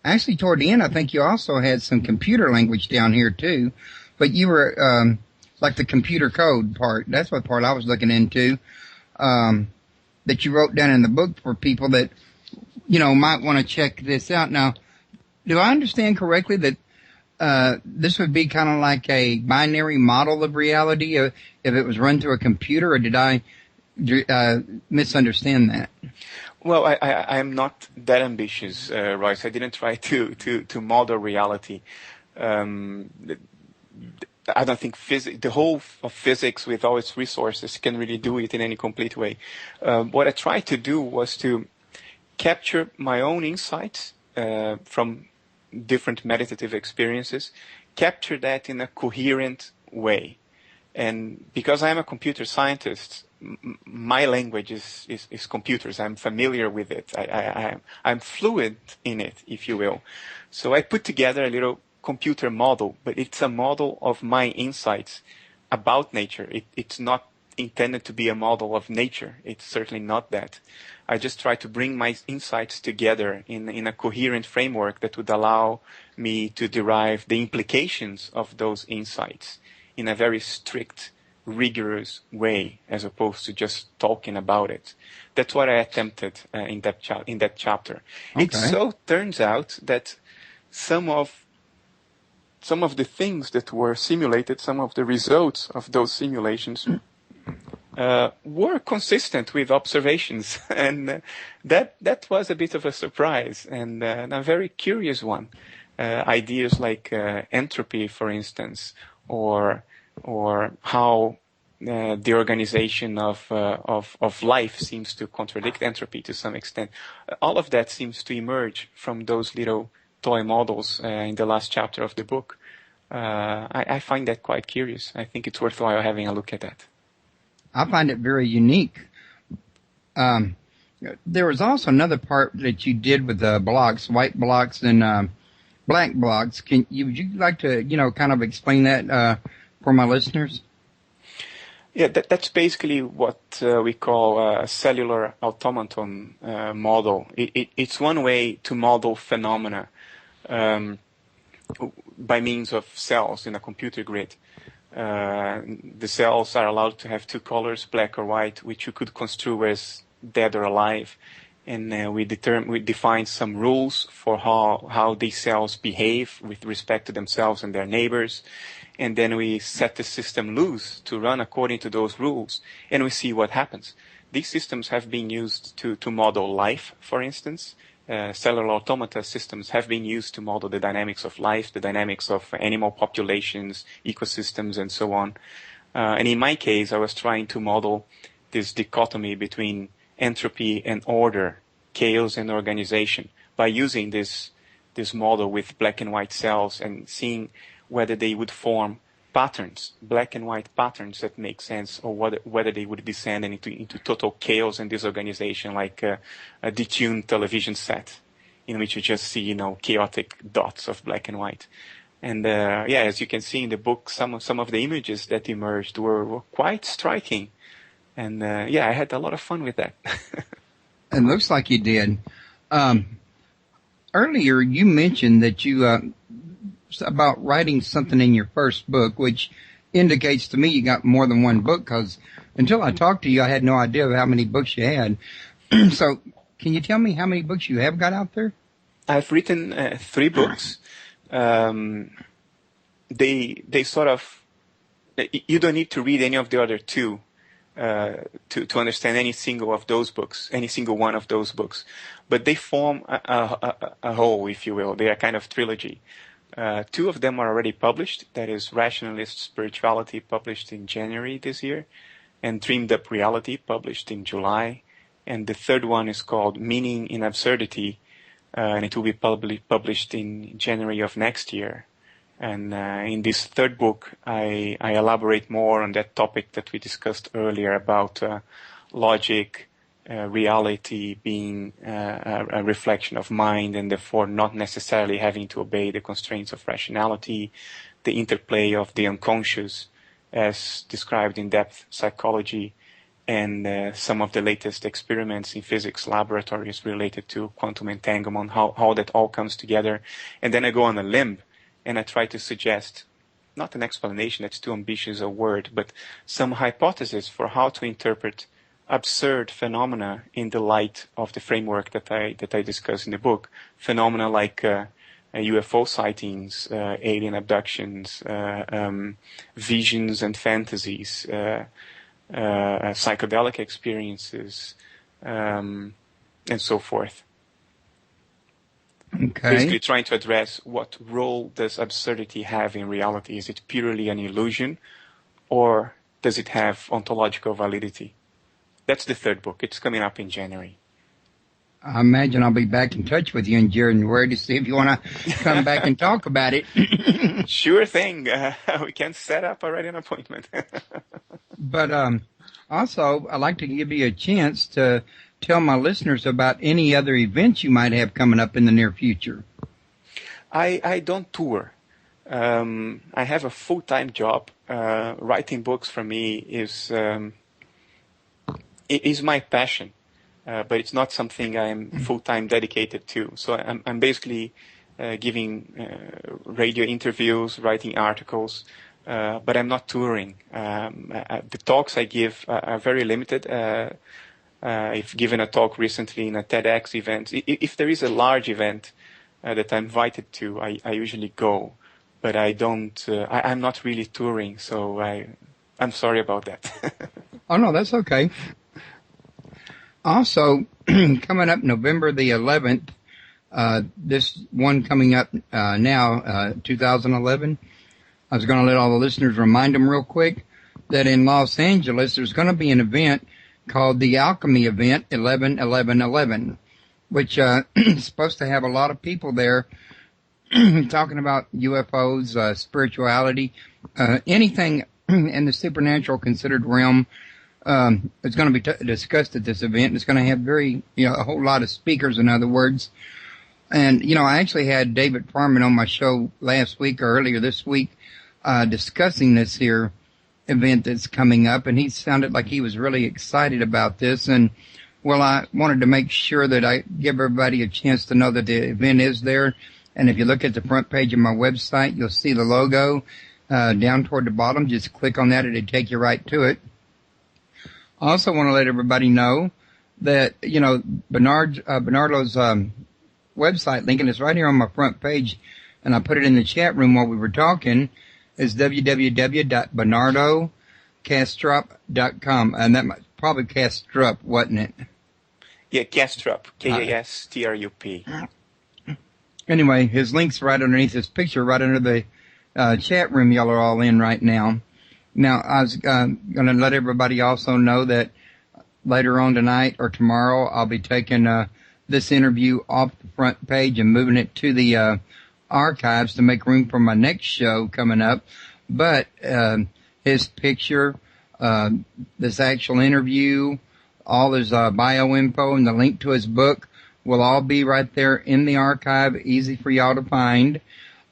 Actually, toward the end, I think you also had some computer language down here too, but you were like the computer code part. That's what part I was looking into. That you wrote down in the book for people that, might want to check this out. Now, do I understand correctly that this would be kind of like a binary model of reality if it was run through a computer, or did I misunderstand that? Well, I am not that ambitious, Royce. I didn't try to model reality. I don't think the whole of physics with all its resources can really do it in any complete way. What I tried to do was to capture my own insights from different meditative experiences, capture that in a coherent way. And because I am a computer scientist, my language is computers. I'm familiar with it. I'm fluent in it, if you will. So I put together a little computer model, but it's a model of my insights, about nature. It's not intended to be a model of nature. It's certainly not that. I just try to bring my insights together in a coherent framework that would allow me to derive the implications of those insights in a very strict, rigorous way, as opposed to just talking about it. That's what I attempted in that chapter. Okay. It so turns out that some of the things that were simulated, some of the results of those simulations were consistent with observations, and that was a bit of a surprise and a very curious one. Ideas like entropy, for instance, or how the organization of life seems to contradict entropy to some extent. All of that seems to emerge from those little toy models in the last chapter of the book. I find that quite curious. I think it's worthwhile having a look at that. I find it very unique. There was also another part that you did with the blocks, white blocks and black blocks. Would you like to, kind of explain that for my listeners? Yeah, that's basically what we call a cellular automaton model. It's one way to model phenomena by means of cells in a computer grid. The cells are allowed to have two colors, black or white, which you could construe as dead or alive. And we define some rules for how these cells behave with respect to themselves and their neighbors. And then we set the system loose to run according to those rules, and we see what happens. These systems have been used to model life, for instance. Cellular automata systems have been used to model the dynamics of life, the dynamics of animal populations, ecosystems, and so on. And in my case, I was trying to model this dichotomy between entropy and order, chaos and organization, by using this model with black and white cells and seeing whether they would form patterns, black and white patterns that make sense, or whether they would descend into total chaos and disorganization, like a detuned television set in which you just see, chaotic dots of black and white. And as you can see in the book, some of the images that emerged were quite striking. And I had a lot of fun with that. It looks like you did. Earlier, you mentioned that you about writing something in your first book, which indicates to me you got more than one book, because until I talked to you, I had no idea of how many books you had. So can you tell me how many books you have got out there? I've written 3 books. They sort of, you don't need to read any of the other 2 to understand any single one of those books. But they form a whole, if you will. They are kind of trilogy. 2 of them are already published. That is Rationalist Spirituality, published in January this year, and Dreamed Up Reality, published in July. And the third one is called Meaning in Absurdity, and it will be published in January of next year. And in this third book, I elaborate more on that topic that we discussed earlier about logic, reality being a reflection of mind, and therefore not necessarily having to obey the constraints of rationality, the interplay of the unconscious as described in depth psychology, and some of the latest experiments in physics laboratories related to quantum entanglement, how that all comes together. And then I go on a limb and I try to suggest, not an explanation, that's too ambitious a word, but some hypothesis for how to interpret absurd phenomena in the light of the framework that I discuss in the book. Phenomena like UFO sightings, alien abductions, visions and fantasies, psychedelic experiences, and so forth. Okay. Basically trying to address what role does absurdity have in reality. Is it purely an illusion, or does it have ontological validity? That's the third book. It's coming up in January. I imagine I'll be back in touch with you in January to see if you want to come back and talk about it. Sure thing. We can set up already an appointment. But also, I'd like to give you a chance to tell my listeners about any other events you might have coming up in the near future. I don't tour. I have a full-time job. Writing books for me is my passion, but it's not something I'm full-time dedicated to. So I'm basically giving radio interviews, writing articles, but I'm not touring. The talks I give are very limited. I've given a talk recently in a TEDx event. If there is a large event that I'm invited to, I usually go. But I don't. I'm not really touring, so I'm sorry about that. Oh no, that's okay. Also, coming up November the 11th, this one coming up now, 2011. I was going to let all the listeners remind them real quick that in Los Angeles there's going to be an event called the Alchemy Event 11-11-11, which is supposed to have a lot of people there. Talking about UFOs, spirituality, anything in the supernatural considered realm is going to be discussed at this event. It's going to have a whole lot of speakers, in other words. And, I actually had David Farman on my show last week or earlier this week discussing this here event that's coming up, and he sounded like he was really excited about this. And, well, I wanted to make sure that I give everybody a chance to know that the event is there. And if you look at the front page of my website, you'll see the logo down toward the bottom. Just click on that, it'll take you right to it. I also want to let everybody know that, Bernardo's website link, and it's right here on my front page, and I put it in the chat room while we were talking, is www.bernardokastrop.com. And that might probably Kastrop, wasn't it? Yeah, Kastrop, K-A-S-T-R-U-P. Anyway, his link's right underneath his picture, right under the chat room y'all are all in right now. Now, I was going to let everybody also know that later on tonight or tomorrow, I'll be taking this interview off the front page and moving it to the archives to make room for my next show coming up. But his picture, this actual interview, all his bio info, and the link to his book will all be right there in the archive, easy for y'all to find.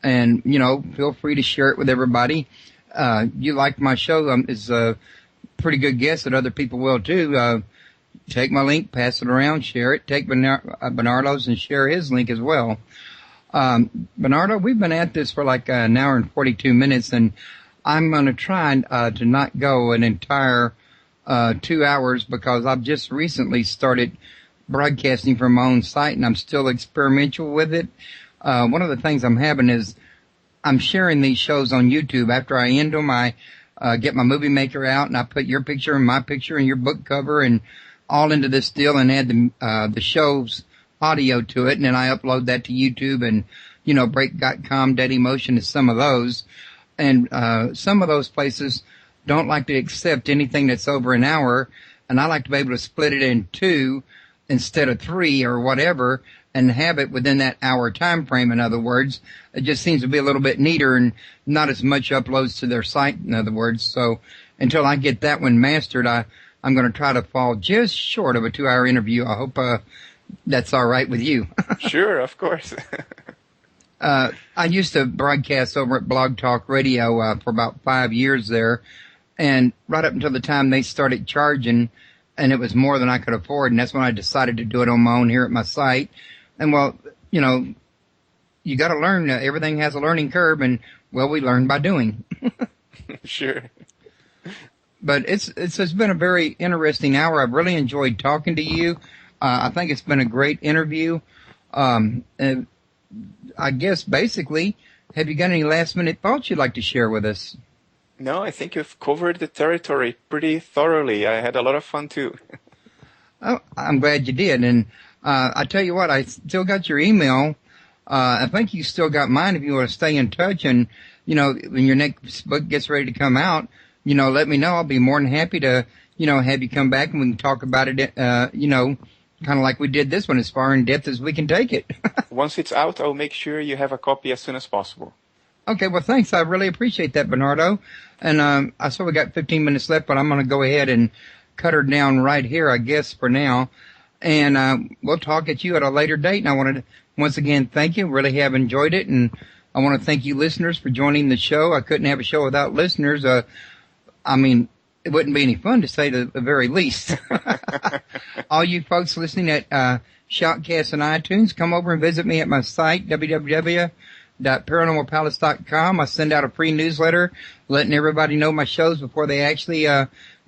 And, feel free to share it with everybody. You like my show, it's a pretty good guess that other people will too. Take my link, pass it around, share it. Take Bernardo's and share his link as well. Bernardo, we've been at this for like an hour and 42 minutes, and I'm going to try to not go an entire 2 hours because I've just recently started broadcasting from my own site, and I'm still experimental with it. One of the things I'm having is I'm sharing these shows on YouTube. After I end them, I get my movie maker out, and I put your picture and my picture and your book cover and all into this deal and add the show's audio to it, and then I upload that to YouTube and, Break.com, Dailymotion is some of those. And some of those places don't like to accept anything that's over an hour, and I like to be able to split it in 2 instead of 3 or whatever, and have it within that hour time frame. In other words, it just seems to be a little bit neater and not as much uploads to their site. In other words, so until I get that one mastered, I'm going to try to fall just short of a 2-hour interview. I hope that's all right with you. Sure, of course. I used to broadcast over at Blog Talk Radio for about 5 years there, and right up until the time they started charging, and it was more than I could afford, and that's when I decided to do it on my own here at my site. And, well, you got to learn. Everything has a learning curve, and, well, we learn by doing. Sure. But it's been a very interesting hour. I've really enjoyed talking to you. I think it's been a great interview. And I guess, basically, have you got any last-minute thoughts you'd like to share with us? No, I think you've covered the territory pretty thoroughly. I had a lot of fun, too. Oh, I'm glad you did. And I tell you what, I still got your email. I think you still got mine if you want to stay in touch. And, when your next book gets ready to come out, let me know. I'll be more than happy to, have you come back and we can talk about it, kind of like we did this one, as far in depth as we can take it. Once it's out, I'll make sure you have a copy as soon as possible. Okay, well, thanks. I really appreciate that, Bernardo. And I saw we got 15 minutes left, but I'm going to go ahead and cut her down right here, I guess, for now. And we'll talk at you at a later date. And I wanted to, once again, thank you. Really have enjoyed it. And I want to thank you listeners for joining the show. I couldn't have a show without listeners. I mean, it wouldn't be any fun to say the very least. All you folks listening at Shoutcast and iTunes, come over and visit me at my site, www.paranormalpalace.com. I send out a free newsletter letting everybody know my shows before they actually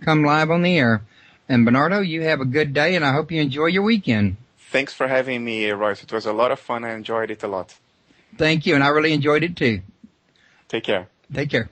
come live on the air. And Bernardo, you have a good day, and I hope you enjoy your weekend. Thanks for having me, Royce. It was a lot of fun. I enjoyed it a lot. Thank you, and I really enjoyed it too. Take care. Take care.